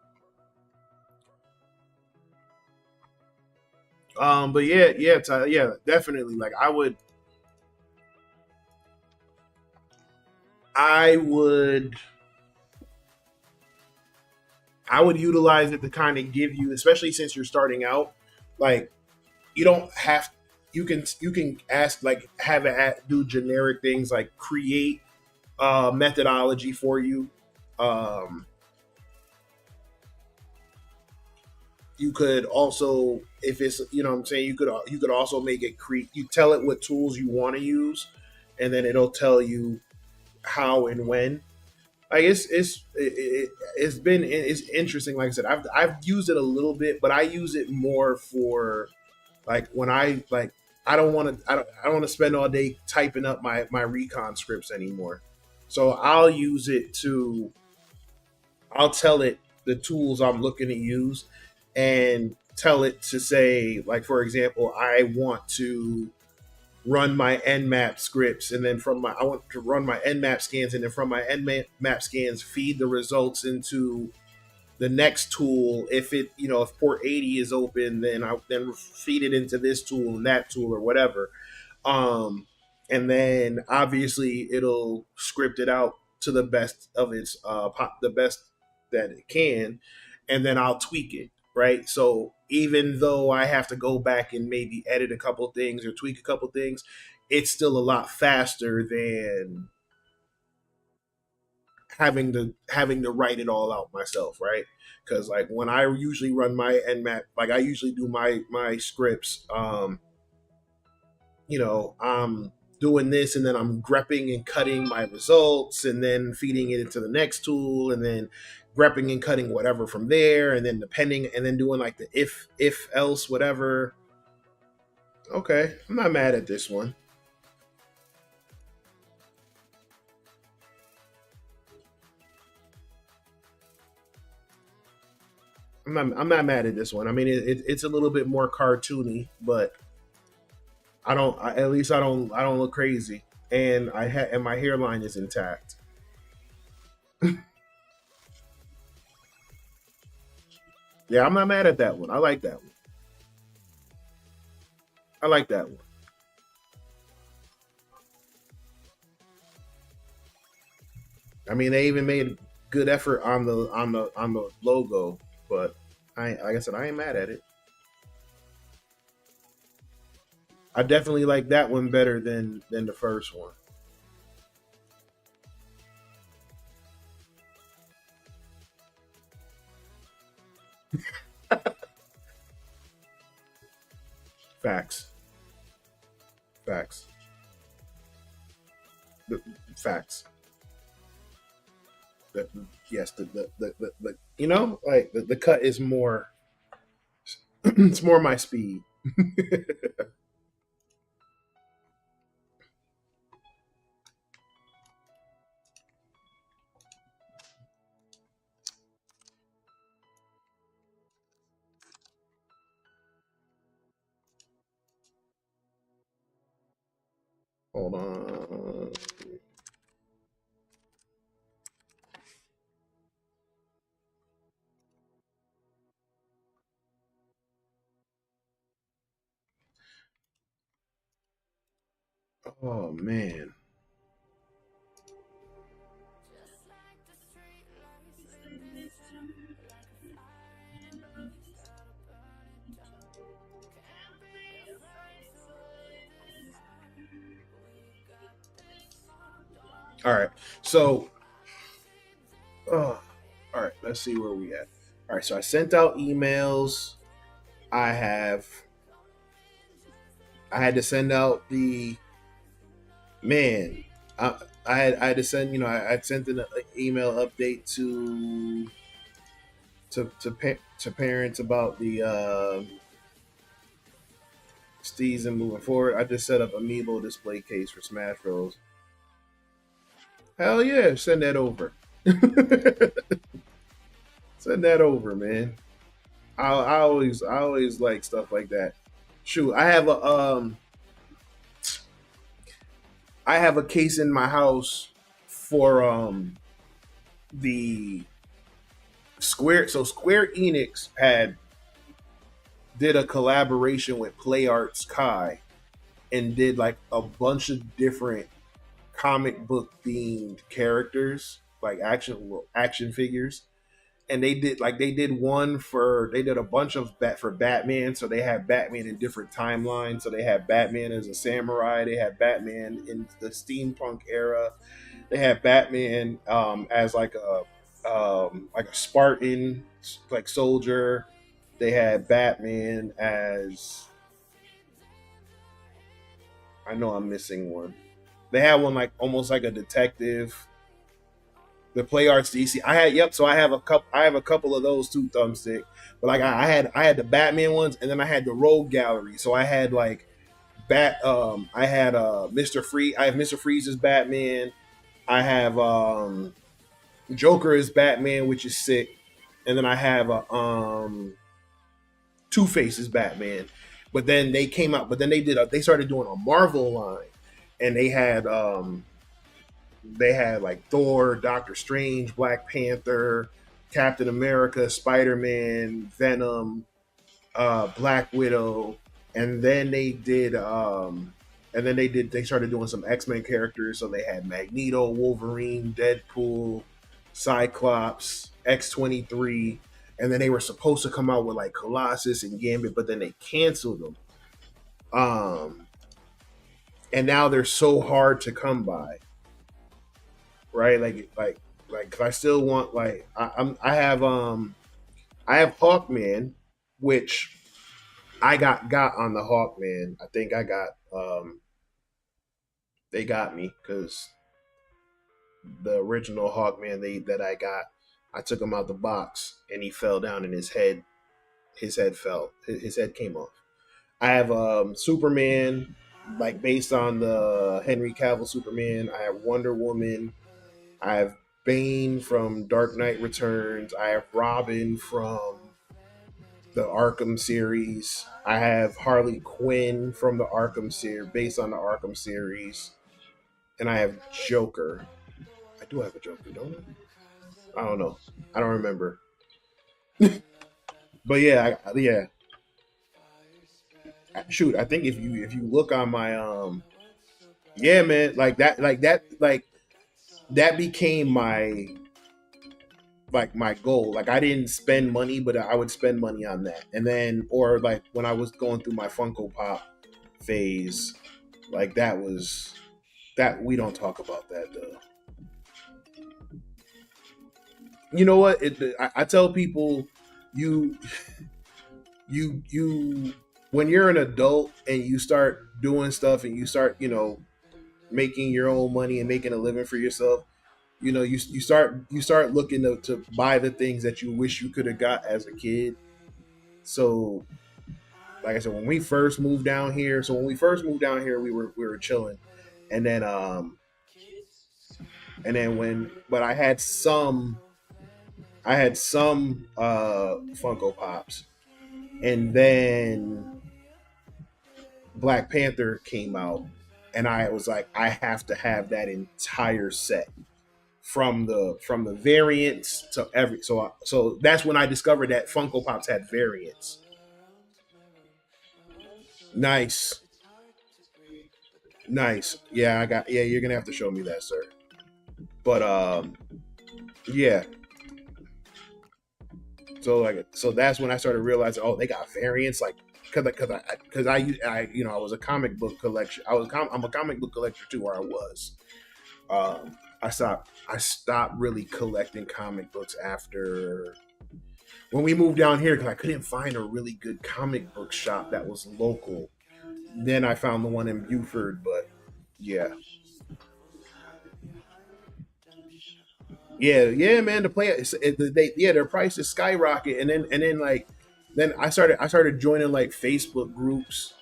Speaker 2: But yeah, yeah, definitely. Like I would, I would utilize it to kind of give you, especially since you're starting out. Like you don't have, you can ask like have it do generic things like create methodology for you. Um, you could also, if it's what I'm saying, you could also make it create. You tell it what tools you want to use, and then it'll tell you how and when. Like it's interesting. Like I said, I've used it a little bit, but I use it more for like when I don't want to spend all day typing up my recon scripts anymore. So I'll use it to I'll tell it the tools I'm looking to use and tell it to say, like, for example, I want to run my nmap scripts, and then from my I want to run my nmap scans, and then from my nmap scans feed the results into the next tool. If it, if port 80 is open, then I then feed it into this tool and that tool or whatever. um and then obviously it'll script it out to the best of its the best that it can, and then I'll tweak it, right? So even though I have to go back and maybe edit a couple things or tweak a couple things, it's still a lot faster than having to write it all out myself, right? Because like when I usually run my nmap, like I usually do my scripts, I'm doing this, and then I'm grepping and cutting my results, and then feeding it into the next tool, and then grepping and cutting whatever from there, and then depending, and then doing like the if else whatever. Okay, I'm not mad at this one. I'm not mad at this one. I mean, it's a little bit more cartoony, but at least I don't look crazy, and and my hairline is intact. Yeah, I'm not mad at that one. I like that one. I like that one. I mean, they even made good effort on the logo, but like I said, I ain't mad at it. I definitely like that one better than the first one. Facts, facts, the, facts. The, yes, like the cut is more. It's more my speed. Hold on. Oh man. All right. So, all right. Let's see where we at. All right. So I sent out emails. I have. I had to send out the man. I had to send. I sent an email update to parents about the season moving forward. I just set up amiibo display case for Smash Bros. Hell yeah, send that over. Send that over, man. I always like stuff like that. Shoot, I have a case in my house for the Square Enix did a collaboration with Play Arts Kai and did like a bunch of different comic book themed characters, like action figures. And they did a bunch of for Batman. So they had Batman in different timelines. So they had Batman as a samurai. They had Batman in the steampunk era. They had Batman as like a Spartan like soldier. They had Batman as, I know I'm missing one. They had one like almost like a detective. The Play Arts DC. I had yep. So I have a couple. I have a couple of those too, thumbstick. But like I had the Batman ones, and then I had the Rogue Gallery. So I had like I had Mr. Free. I have Mr. Freeze's Batman. I have Joker as Batman, which is sick. and then I have a Two Faces Batman. But then they came out, but then they started doing a Marvel line, and they had like Thor, Doctor Strange, Black Panther, Captain America, Spider Man, Venom, Black Widow, and then they started doing some X-Men characters. So they had Magneto, Wolverine, Deadpool, Cyclops, X-23, and then they were supposed to come out with like Colossus and Gambit, but then they canceled them. Um, and now they're so hard to come by, right? Cause I still want like I have Hawkman, which I got on the Hawkman. I think I got they got me because the original Hawkman that I got, I took him out the box and he fell down and his head fell. His head came off. I have Superman, like based on the Henry Cavill Superman. I have Wonder Woman. I have Bane from Dark Knight Returns. I have Robin from the Arkham series. I have Harley Quinn from the Arkham series, based on the Arkham series, and I have Joker. I do have a Joker, don't I? I don't know. I don't remember. But yeah, yeah. Shoot, I think if you look on my yeah, man, that became my goal. Like I didn't spend money, but I would spend money on that. And then or like when I was going through my Funko Pop phase, like that we don't talk about that though. You know what? I tell people you you when you're an adult and you start doing stuff and you start, making your own money and making a living for yourself, you start looking to buy the things that you wish you could have got as a kid. So like I said, when we first moved down here, we were chilling, and then when but I had some Funko Pops, and then Black Panther came out, and I was like, I have to have that entire set from the variants to every so that's when I discovered that Funko Pops had variants. Nice, nice. Yeah, you're gonna have to show me that, sir. But yeah. So that's when I started realizing, oh, they got variants, like because I was a comic book collection. I'm a comic book collector too, where I was. I stopped really collecting comic books after when we moved down here because I couldn't find a really good comic book shop that was local. Then I found the one in Buford, but yeah, yeah, man. To play their prices skyrocket, and then like then I started joining like Facebook groups,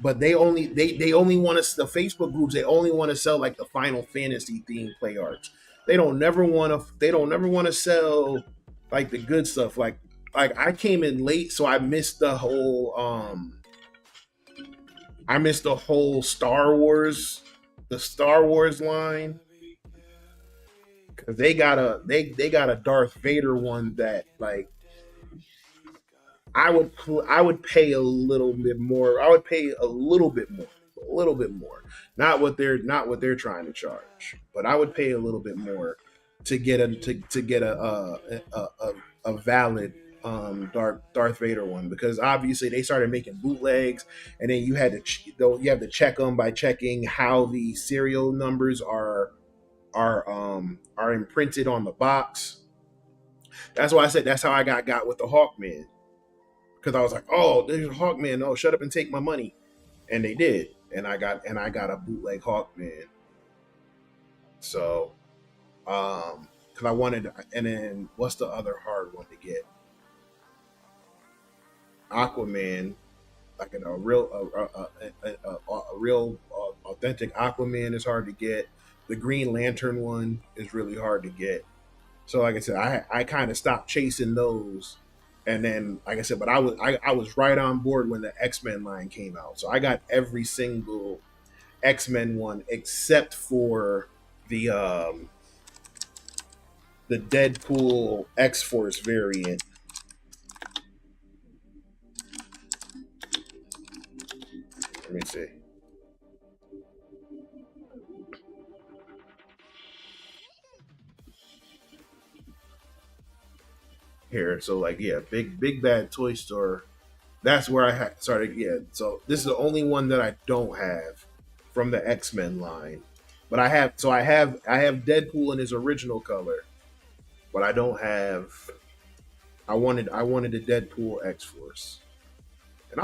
Speaker 2: but they only want to the Facebook groups. They only want to sell like the Final Fantasy themed play arts. They don't never want to sell like the good stuff. Like I came in late, so I missed the whole Star Wars line because they got a Darth Vader one that like I would pay a little bit more. I would pay a little bit more. Not what they're trying to charge, but I would pay a little bit more to get a valid Darth Vader one because obviously they started making bootlegs, and then you have to check them by checking how the serial numbers are imprinted on the box. That's why I said that's how I got with the Hawkman because I was like, oh, there's a Hawkman. Oh, shut up and take my money, and they did, and I got a bootleg Hawkman. So, because I wanted, and then what's the other hard one to get? Aquaman, like a real authentic Aquaman is hard to get. The Green Lantern one is really hard to get. So like I said, I kind of stopped chasing those, and then like I said, but I was right on board when the X Men line came out. So I got every single X Men one except for the um the Deadpool X Force variant. Let me see here. So like yeah, big bad toy store. That's where I started. Yeah, so this is the only one that I don't have from the X Men line. But I have, so I have Deadpool in his original color, but I don't have. I wanted the Deadpool X Force, and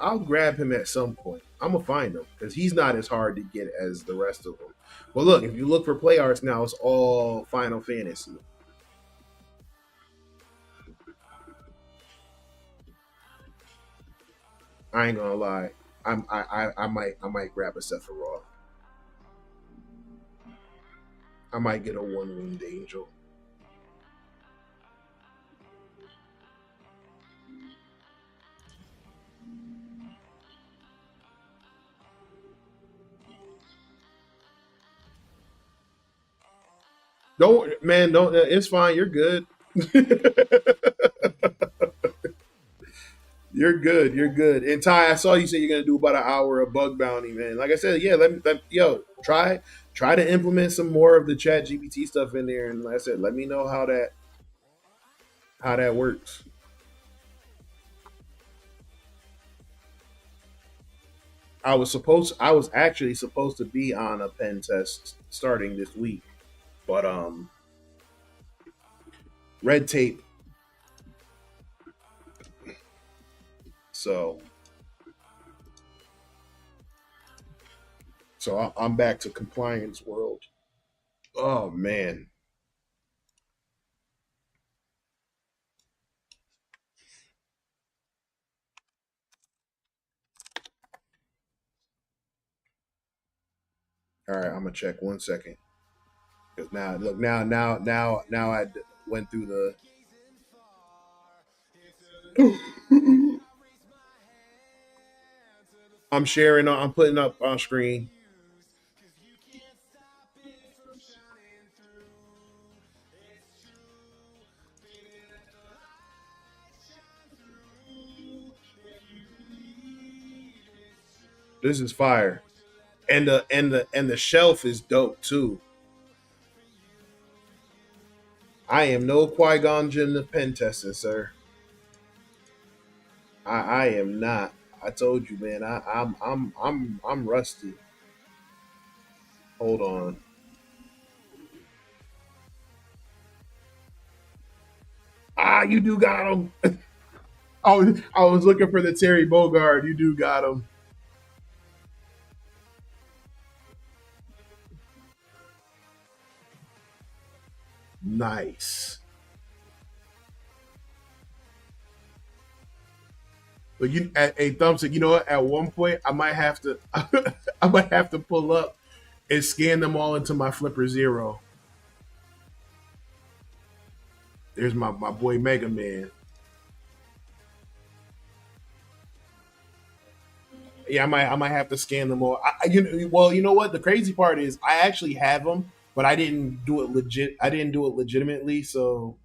Speaker 2: I'll grab him at some point. I'm gonna find him because he's not as hard to get as the rest of them. But look, if you look for play arts now, it's all Final Fantasy. I ain't gonna lie. I might grab a Sephiroth. I might get a one winged angel. Don't man, don't. It's fine. You're good. You're good. You're good. And Ty, I saw you say you're gonna do about an hour of bug bounty, man. Like I said, yeah. Yo, try to implement some more of the Chat GPT stuff in there. And like I said, let me know how that works. I was actually supposed to be on a pen test starting this week, but red tape. So I'm back to compliance world. Oh man. All right, I'm gonna check 1 second because now look now went through the. I'm sharing. I'm putting up on screen. This is fire, and the shelf is dope too. I am no Qui Gon Jinn the pen tester, sir. I am not. I told you, man. I'm rusty. Hold on. Ah, you do got him. I was looking for the Terry Bogard. You do got him. Nice. But a thumbstick. You know what? At one point, I might have to. I might have to pull up and scan them all into my Flipper Zero. There's my boy Mega Man. Yeah, I might have to scan them all. Well, you know what? The crazy part is I actually have them, but I didn't do it legit. I didn't do it legitimately, so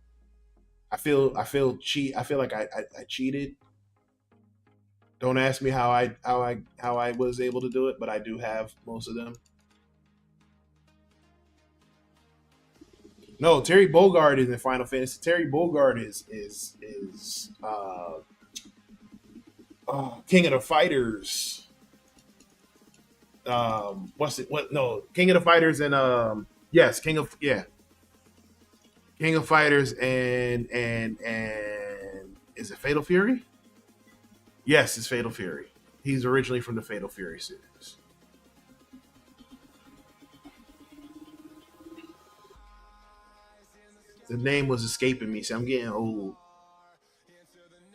Speaker 2: I feel cheat. I feel like I cheated. Don't ask me how I was able to do it, but I do have most of them. No, Terry Bogard is in Final Fantasy. Terry Bogard is King of the Fighters. What's it? What? No, King of the Fighters and yes, King of Fighters and is it Fatal Fury? Yes, it's Fatal Fury. He's originally from the Fatal Fury series. The name was escaping me. See, I'm getting old.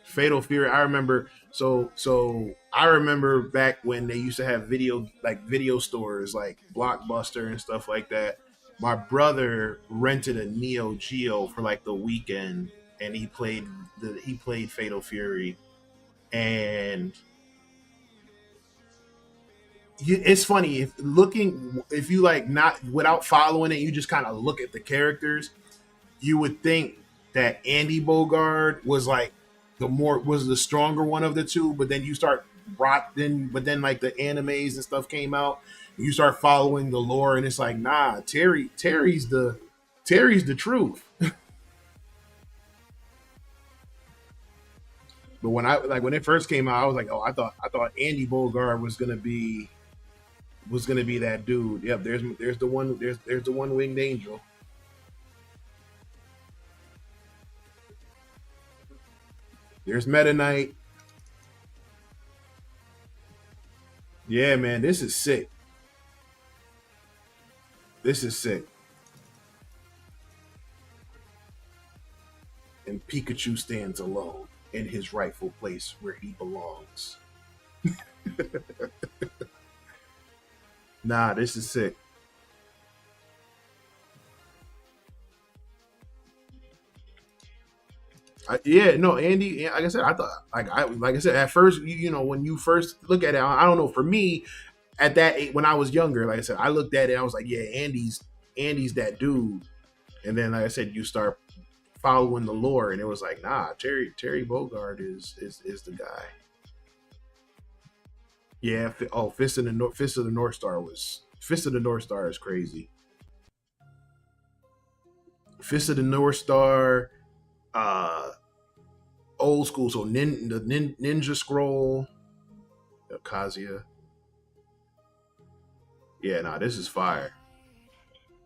Speaker 2: Fatal Fury. I remember. So I remember back when they used to have video stores like Blockbuster and stuff like that. my brother rented a Neo Geo for like the weekend, and he played Fatal Fury, and it's funny if you like not without following it, you just kind of look at the characters. You would think that Andy Bogard was like was the stronger one of the two, but then you start but then like the animes and stuff came out, and you start following the lore, and it's like, nah, Terry's the truth. But when it first came out, I was like, oh, I thought Andy Bogard was gonna be that dude. Yep, there's the one winged angel. There's Meta Knight. Yeah, man, this is sick. This is sick. And Pikachu stands alone in his rightful place where he belongs. Nah, this is sick. Yeah, no, Andy. Like I said, I thought, like I said, at first, when you first look at it, I don't know. For me, at that age, when I was younger, like I said, I looked at it, I was like, yeah, Andy's that dude. And then, like I said, you start following the lore, and it was like, nah, Terry Bogard is the guy. Yeah. Oh, Fist of the North Star is crazy. Fist of the North Star, uh, old school. So Ninja Scroll, Kazuya. Yeah, nah, this is fire.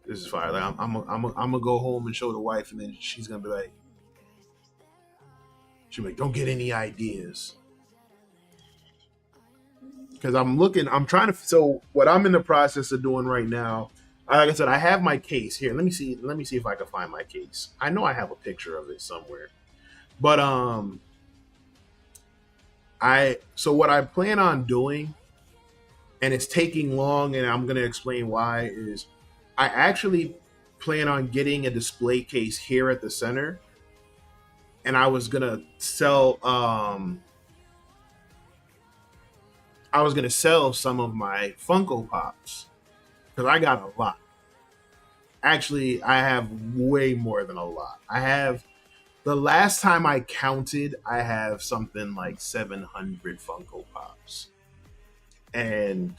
Speaker 2: This is fire. Like I'm gonna go home and show the wife, and then she's gonna be like, don't get any ideas. Because I'm trying to. So what I'm in the process of doing right now, like I said, I have my case here. Let me see if I can find my case. I know I have a picture of it somewhere, but so what I plan on doing, and it's taking long, and I'm gonna explain why, is I actually plan on getting a display case here at the center, and I was gonna sell some of my Funko Pops because I got a lot. Actually, I have way more than a lot. I have the last time I counted, I have something like 700 Funko Pops, and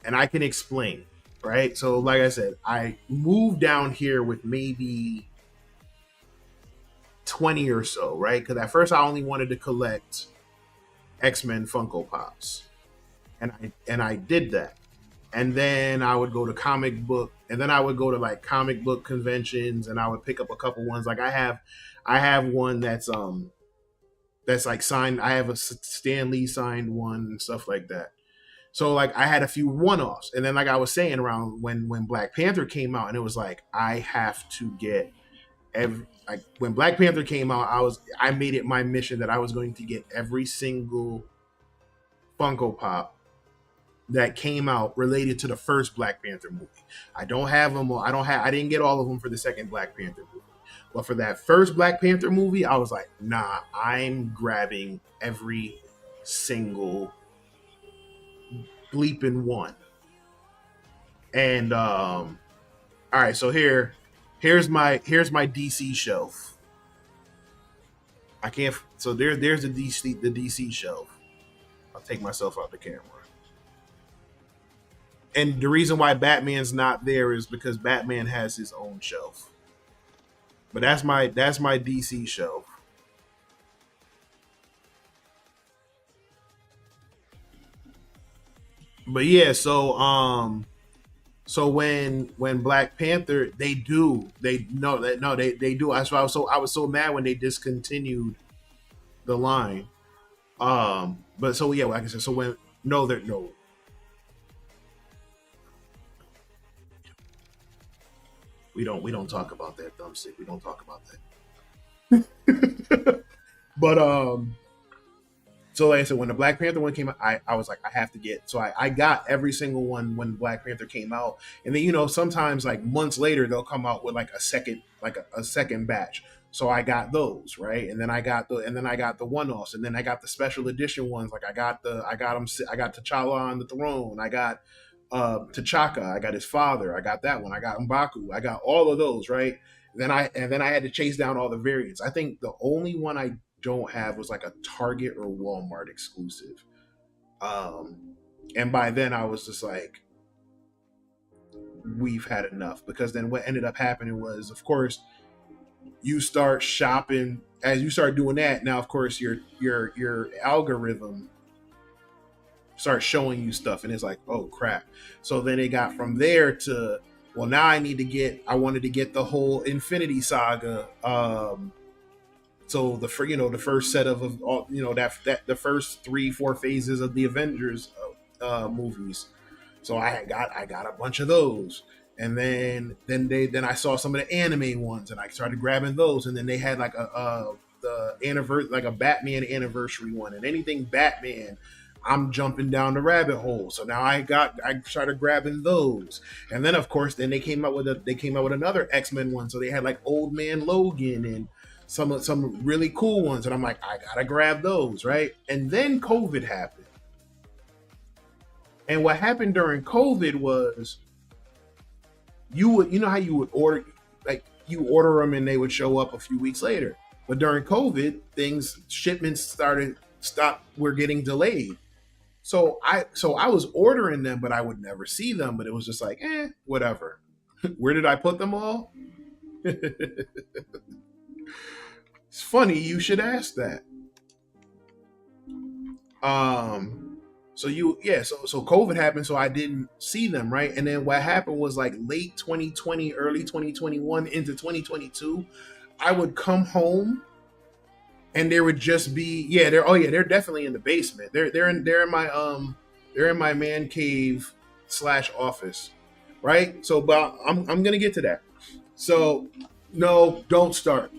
Speaker 2: I can explain, right? So, like I said, I moved down here with maybe 20 or so, right? Because at first I only wanted to collect X-Men Funko Pops, and I did that. And then I would go to and then I would go to like comic book conventions, and I would pick up a couple ones. Like I have one that's like signed. I have a Stan Lee signed one and stuff like that. So like I had a few one-offs, and then like I was saying, around when Black Panther came out, and it was like I have to get like when Black Panther came out, I made it my mission that I was going to get every single Funko Pop that came out related to the first Black Panther movie. I don't have them. I didn't get all of them for the second Black Panther movie. But for that first Black Panther movie, I was like, nah, I'm grabbing every single bleeping one. And all right, so here's my DC shelf. I can't. So there's the DC shelf. I'll take myself out the camera. And the reason why Batman's not there is because Batman has his own shelf. But that's my DC shelf. But yeah, so when Black Panther, they do. That's why I was so mad when they discontinued the line. But so yeah, like I said, so when no, we don't talk about that dumb shit. We don't talk about that. But So like I said, when the Black Panther one came out, I was like, I have to get. So I got every single one when Black Panther came out, and then sometimes like months later they'll come out with like a second a second batch. So I got those right, and then I got the one offs, and then I got the special edition ones. Like I got T'Challa on the throne. I got T'Chaka. I got his father. I got that one. I got M'Baku. I got all of those right. And then I had to chase down all the variants. I think the only one I don't have was like a Target or Walmart exclusive. And by then I was just like, we've had enough, because then what ended up happening was, of course, you start shopping. As you start doing that, now of course your algorithm starts showing you stuff, and it's like, oh crap. So then it got from there to, well, now I wanted to get the whole Infinity Saga. So the first set of all, that the first 3-4 phases of the Avengers movies. So I got a bunch of those, and then I saw some of the anime ones, and I started grabbing those, and then they had like the anniversary, like a Batman anniversary one, and anything Batman, I'm jumping down the rabbit hole. So now I started grabbing those, and then of course they came out with another X-Men one. So they had like Old Man Logan and some really cool ones, and I'm like, I gotta grab those, right? And then COVID happened. And what happened during COVID was, how you would order, like you order them and they would show up a few weeks later. But during COVID, shipments were getting delayed. So I was ordering them, but I would never see them. But it was just like, whatever. Where did I put them all? It's funny you should ask that. So COVID happened, so I didn't see them, right? And then what happened was like late 2020, early 2021 into 2022, I would come home and there would just be, they're definitely in the basement. They're in my man cave / office, right? So but I'm gonna get to that. So no, don't start.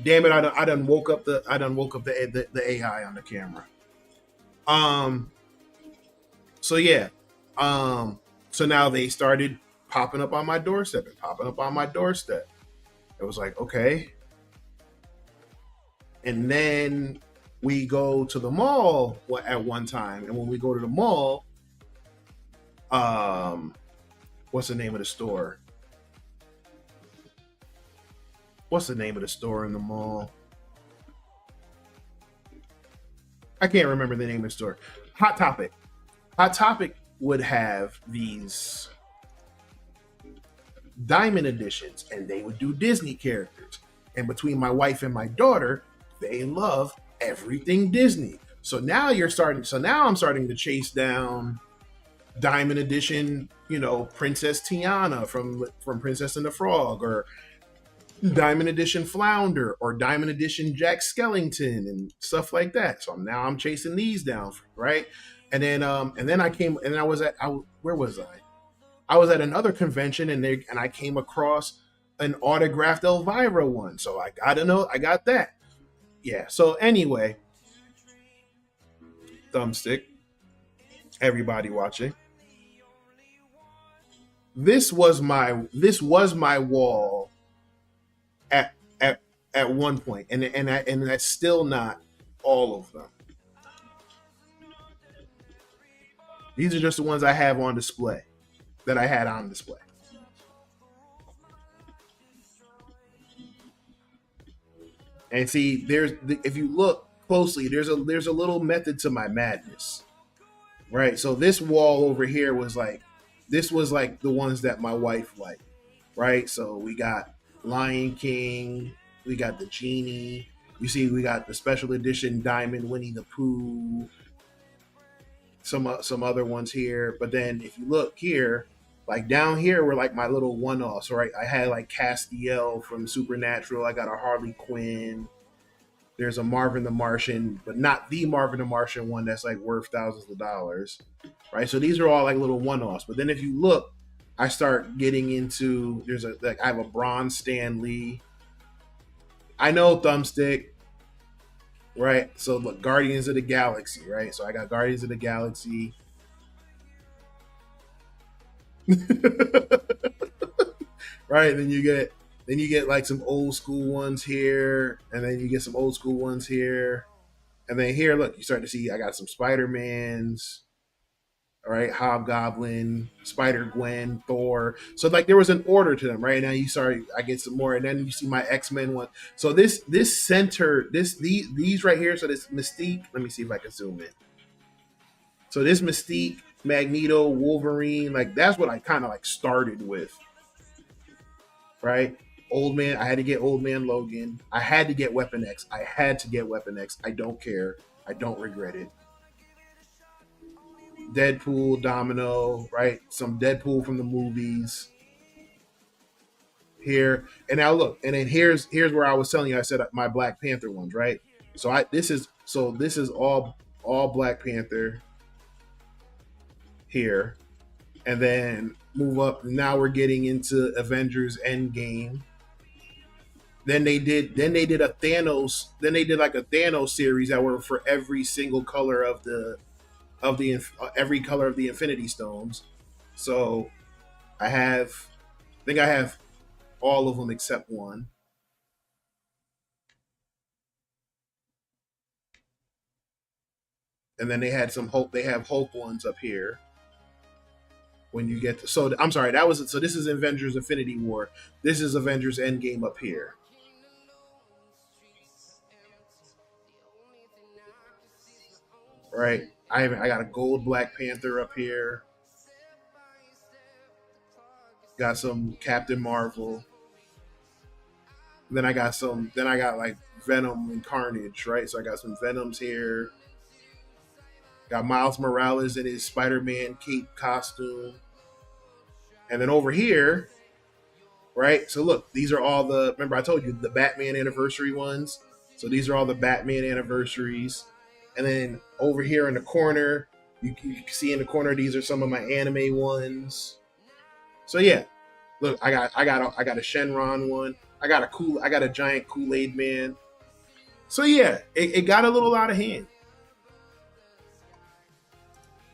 Speaker 2: Damn it! I done woke up the AI on the camera. So yeah. So now they started popping up on my doorstep. It was like, okay. And then we go to the mall at one time, and when we go to the mall, what's the name of the store? What's the name of the store in the mall? I can't remember the name of the store. Hot Topic. Hot Topic would have these diamond editions, and they would do Disney characters. And between my wife and my daughter, they love everything Disney. So now I'm starting to chase down diamond edition, Princess Tiana from Princess and the Frog, or Diamond Edition Flounder, or Diamond Edition Jack Skellington, and stuff like that. So now I'm chasing these down, right? And then where was I? I was at another convention, and I came across an autographed Elvira one. So I got that. Yeah. So anyway, thumbstick, everybody watching. This was my wall at one point, and that's still not all of them. These are just the ones I have on display, that I had on display. And see, if you look closely, there's a little method to my madness, right? So this wall over here was like the ones that my wife liked, right? So we got Lion King, we got the Genie. You see, we got the special edition Diamond Winnie the Pooh, some other ones here. But then if you look here, like down here were like my little one-offs, right? I had like Castiel from Supernatural. I got a Harley Quinn. There's a Marvin the Martian, but not the Marvin the Martian one that's like worth thousands of dollars, right? So these are all like little one-offs. But then if you look, I start getting into, I have a bronze Stan Lee. I know, thumbstick. right? So look, Guardians of the Galaxy, right? So I got Guardians of the Galaxy. Right? Then you get like some old school ones here, and then you get some old school ones here, and then here, look, you start to see I got some Spider Mans, all right, Hobgoblin, Spider Gwen, Thor. So like there was an order to them, right? Now you sorry, I get some more, and then you see my X Men one. So this center, these right here. So this Mystique. Let me see if I can zoom in. So this Mystique, Magneto, Wolverine, like that's what I kind of like started with, right? Old Man, I had to get Old Man Logan. I had to get Weapon X. I had to get Weapon X. I don't care. I don't regret it. Deadpool, Domino, right? Some Deadpool from the movies here. And now look, and then here's where I was telling you I said my Black Panther ones, right? This is all Black Panther here. And then move up. Now we're getting into Avengers Endgame. Then they did a Thanos. Then they did like a Thanos series that were for every single color of the every color of the Infinity Stones. So I think I have all of them except one. And then they had some Hulk. They have Hulk ones up here. When you get to, so I'm sorry, that was so. This is Avengers Infinity War. This is Avengers Endgame up here. Right. I got a gold Black Panther up here. Got some Captain Marvel. Then I got some. Then I got like Venom and Carnage. Right. So I got some Venoms here. Got Miles Morales in his Spider-Man cape costume. And then over here, right? So look, these are all the. Remember, I told you the Batman anniversary ones. So these are all the Batman anniversaries. And then over here in the corner, you can see in the corner these are some of my anime ones. So yeah, look, I got a Shenron one. I got a giant Kool-Aid man. So yeah, it got a little out of hand.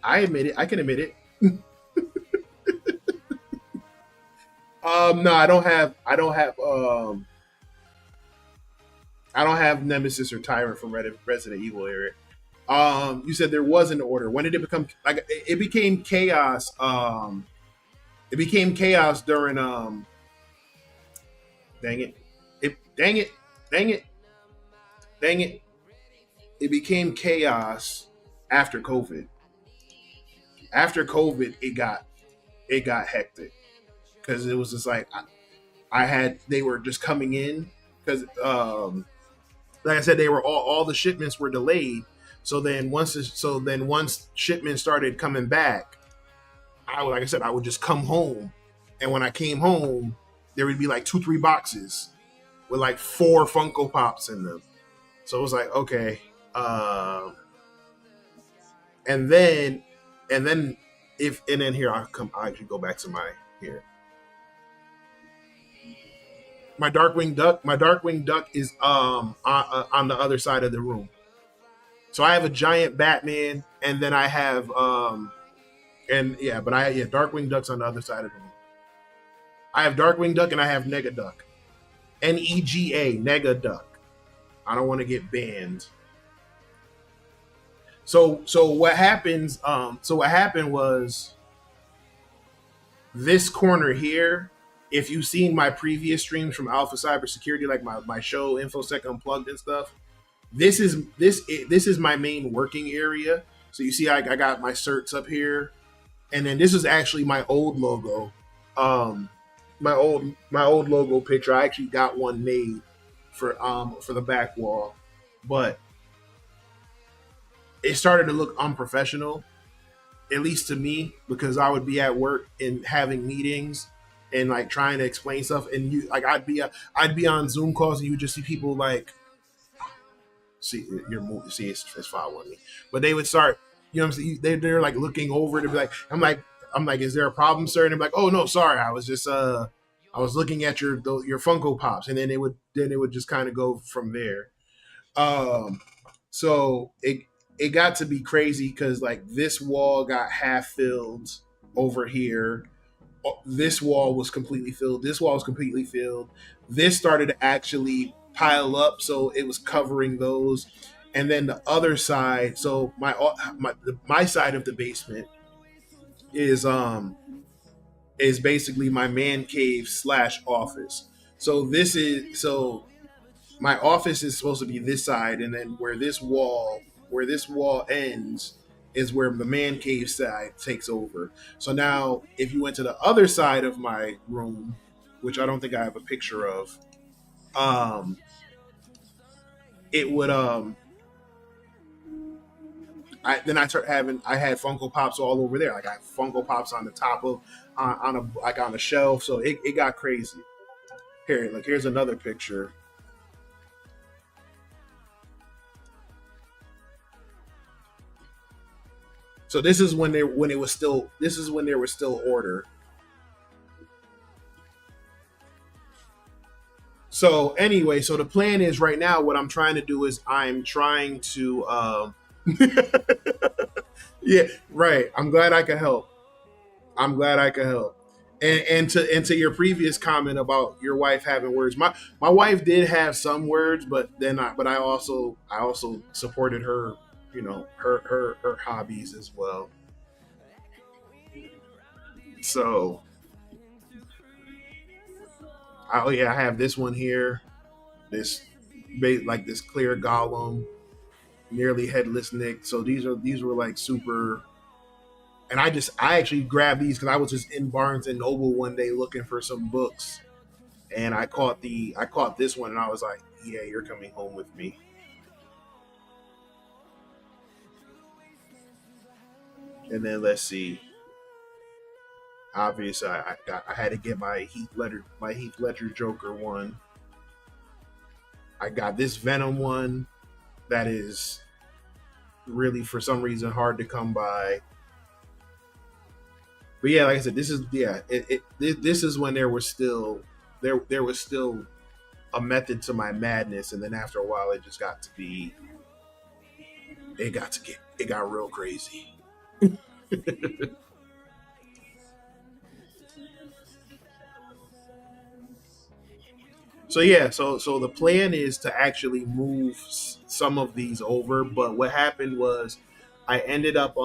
Speaker 2: I admit it. I can admit it. No, I don't have Nemesis or Tyrant from Resident Evil area. You said there was an order. When did it become like it became chaos? It became chaos during dang it, dang it, dang it, dang it. It became chaos after COVID. After COVID, it got hectic because it was just like I had they were just coming in because like I said they were all the shipments were delayed. So then once shipments started coming back, like I said I would just come home, and when I came home, there would be like 2-3 boxes with like 4 Funko Pops in them. So it was like okay, and then and then here I'll actually go back to my here. My Darkwing Duck is on the other side of the room. So I have a giant Batman, and then I have and yeah, but I yeah Darkwing Duck's on the other side of the room. I have Darkwing Duck and I have Nega Duck, NEGA Nega Duck. I don't want to get banned. So what happens? So what happened was this corner here. If you've seen my previous streams from Alpha Cybersecurity, like my show InfoSec Unplugged and stuff, this is my main working area. So you see, I got my certs up here, and then this is actually my old logo, my old logo picture. I actually got one made for the back wall, but it started to look unprofessional, at least to me, because I would be at work and having meetings and like trying to explain stuff, and you like I'd be on Zoom calls and you would just see people like see it's following me, but they would start, you know what I'm saying, they're like looking over to be like I'm like is there a problem, sir? And they're like, oh no, sorry, I was just I was looking at your Funko Pops, and then it would just kind of go from there. So it got to be crazy because like this wall got half filled over here. This wall was completely filled. This wall was completely filled. This started to actually pile up, so it was covering those. And then the other side, so my side of the basement is is basically my man cave slash office. So my office is supposed to be this side, and then where this wall ends is where the man cave side takes over. So now if you went to the other side of my room, which I don't think I have a picture of, um it would I had Funko Pops all over there. I got Funko Pops on the top of on a like on a shelf, so it got crazy. Here, look, here's another picture. So this is when it was still this is when there was still order. So anyway, so the plan is right now what I'm trying to do is I'm trying to yeah, right. I'm glad I could help. I'm glad I could help. And to your previous comment about your wife having words, my wife did have some words, but I also supported her, you know, her hobbies as well. So oh yeah, I have this one here, this like this clear golem, nearly headless Nick. So these were like super. And I actually grabbed these because I was just in Barnes and Noble one day looking for some books, and I caught this one, and I was like, yeah, you're coming home with me. And then let's see. Obviously, I had to get my Heath Ledger Joker one. I got this Venom one that is really for some reason hard to come by. But yeah, like I said, this is this is when there was still a method to my madness, and then after a while, it just got to be it got real crazy. So yeah, so the plan is to actually move some of these over, but what happened was I ended up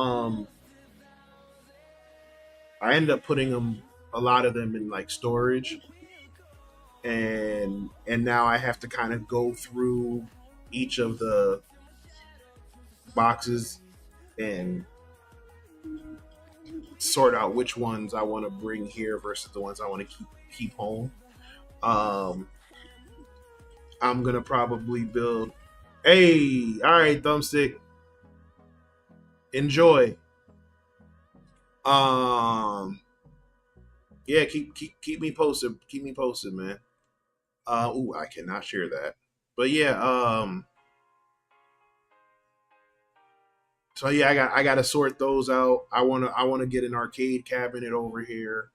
Speaker 2: I ended up putting them a lot of them in like storage, and now I have to kind of go through each of the boxes and sort out which ones I want to bring here versus the ones I want to keep home. Um, I'm gonna probably build. Hey, all right, thumbstick, enjoy. Um, yeah, keep me posted. Keep me posted, man. Ooh, I cannot share that. But yeah, so yeah, I got to sort those out. I wanna get an arcade cabinet over here.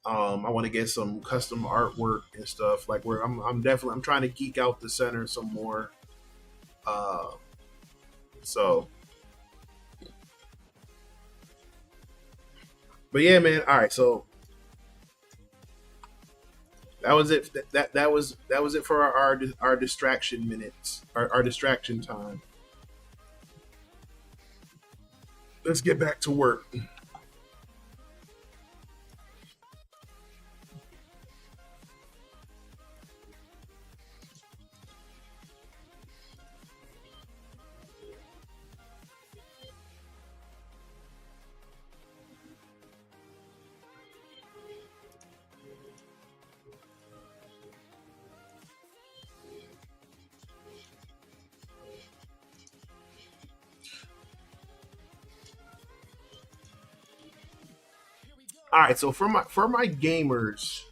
Speaker 2: I want to get some custom artwork and stuff. Like where I'm definitely I'm trying to geek out the center some more. Uh, so, but yeah, man. All right, so that was it. That was it for our distraction minutes, our distraction time. Let's get back to work. All right, so for my gamers,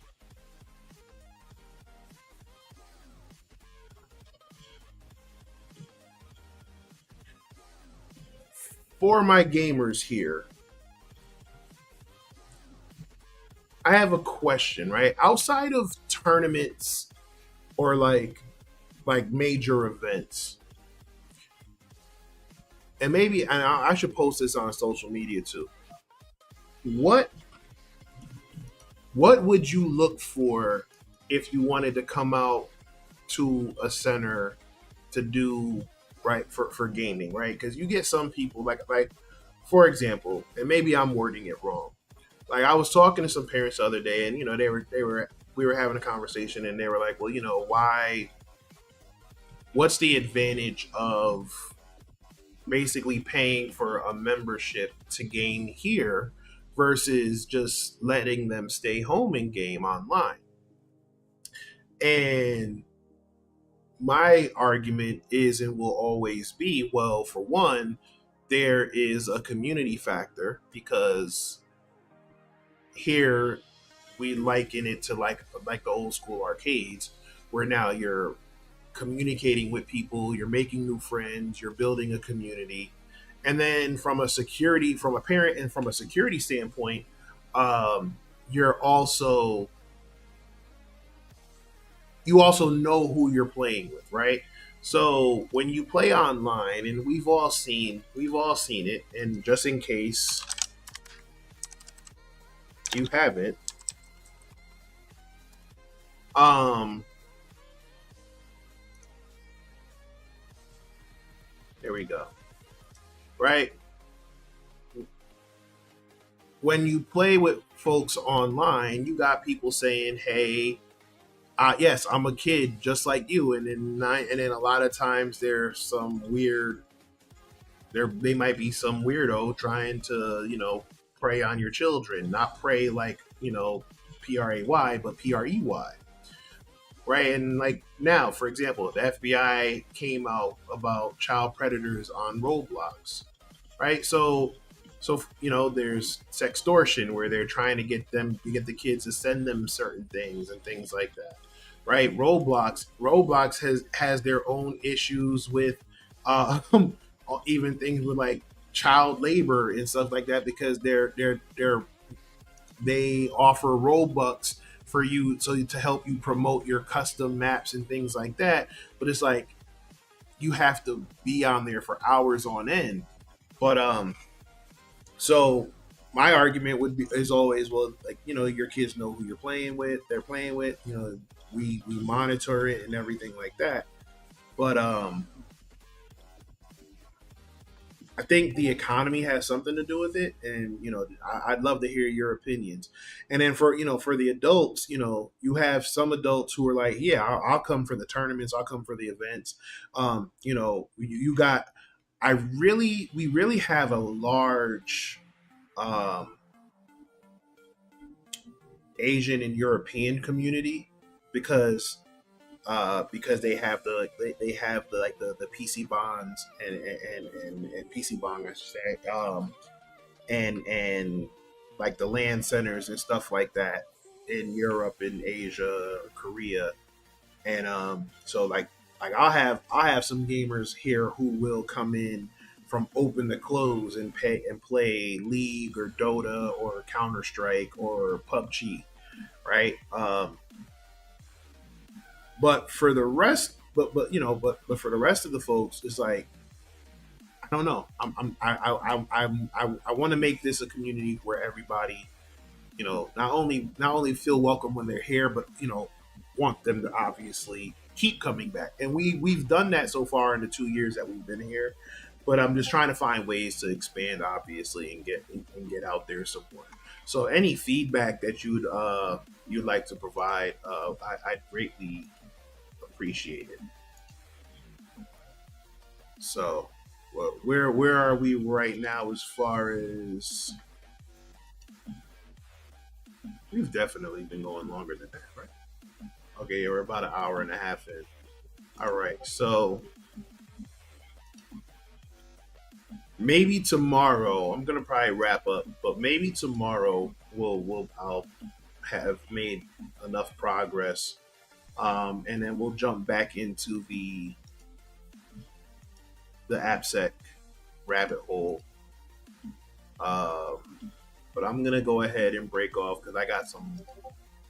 Speaker 2: here, I have a question. Right outside of tournaments or like major events, and maybe and I should post this on social media too. What what would you look for if you wanted to come out to a center to do right for gaming, right? Because you get some people like for example, and maybe I'm wording it wrong. Like I was talking to some parents the other day, and they were we were having a conversation, and they were like, well, why? What's the advantage of basically paying for a membership to game here versus just letting them stay home and game online? And my argument is and will always be, well, for one, there is a community factor because here we liken it to like the old school arcades where now you're communicating with people, you're making new friends, you're building a community. And then from a parent and from a security standpoint, you're also you also know who you're playing with, right? So when you play online, and we've all seen it, and just in case you haven't, um, there we go. Right? When you play with folks online, you got people saying, "Hey, yes, I'm a kid just like you," and then a lot of times there's some weird they might be some weirdo trying to prey on your children, not prey like pray, but prey, right? And like now, for example, the FBI came out about child predators on Roblox, right? So there's sextortion where they're trying to get the kids to send them certain things and things like that, right? Roblox has their own issues with even things with like child labor and stuff like that because they offer Robux for you so to help you promote your custom maps and things like that. But it's like you have to be on there for hours on end. But so my argument would be is always, well, like your kids know who they're playing with. We monitor it and everything like that. But I think the economy has something to do with it, and I'd love to hear your opinions. And then for the adults, you have some adults who are like, yeah, I'll come for the tournaments, I'll come for the events. You got, we really have a large um, Asian and European community because they have they have the PC bonds and PC bond, I should say, and like the land centers and stuff like that in Europe and Asia, Korea, and so like I'll have some gamers here who will come in from open to close and pay and play League or Dota or Counter Strike or PUBG, right? But for the rest, but for the rest of the folks, it's like I don't know. I want to make this a community where everybody, not only feel welcome when they're here, but want them to obviously keep coming back. And we've done that so far in the 2 years that we've been here. But I'm just trying to find ways to expand, obviously, and get out there some more. So any feedback that you'd like to provide, I'd greatly appreciate it. So, well, where are we right now as far as we've definitely been going longer than that, right? Okay, yeah, we're about an hour and a half in. All right, so maybe tomorrow I'm gonna probably wrap up, but maybe tomorrow I'll have made enough progress, and then we'll jump back into the AppSec rabbit hole. But I'm gonna go ahead and break off because I got some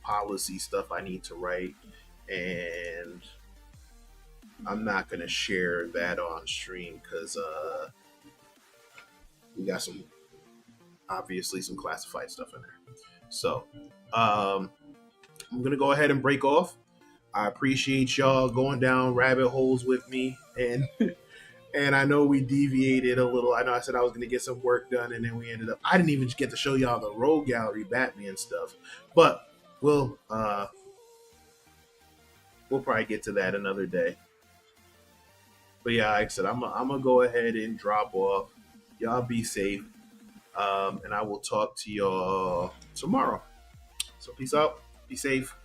Speaker 2: policy stuff I need to write, and I'm not gonna share that on stream because We got some obviously some classified stuff in there. So um, I'm gonna go ahead and break off. I appreciate y'all going down rabbit holes with me, and and I know we deviated a little. I know I said I was gonna get some work done, and then we ended up. I didn't even get to show y'all the Rogue Gallery Batman stuff, but we'll probably get to that another day. But yeah, like I said, I'm gonna go ahead and drop off. Y'all be safe, and I will talk to y'all tomorrow. So peace out, be safe,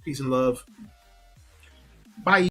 Speaker 2: peace and love. Bye.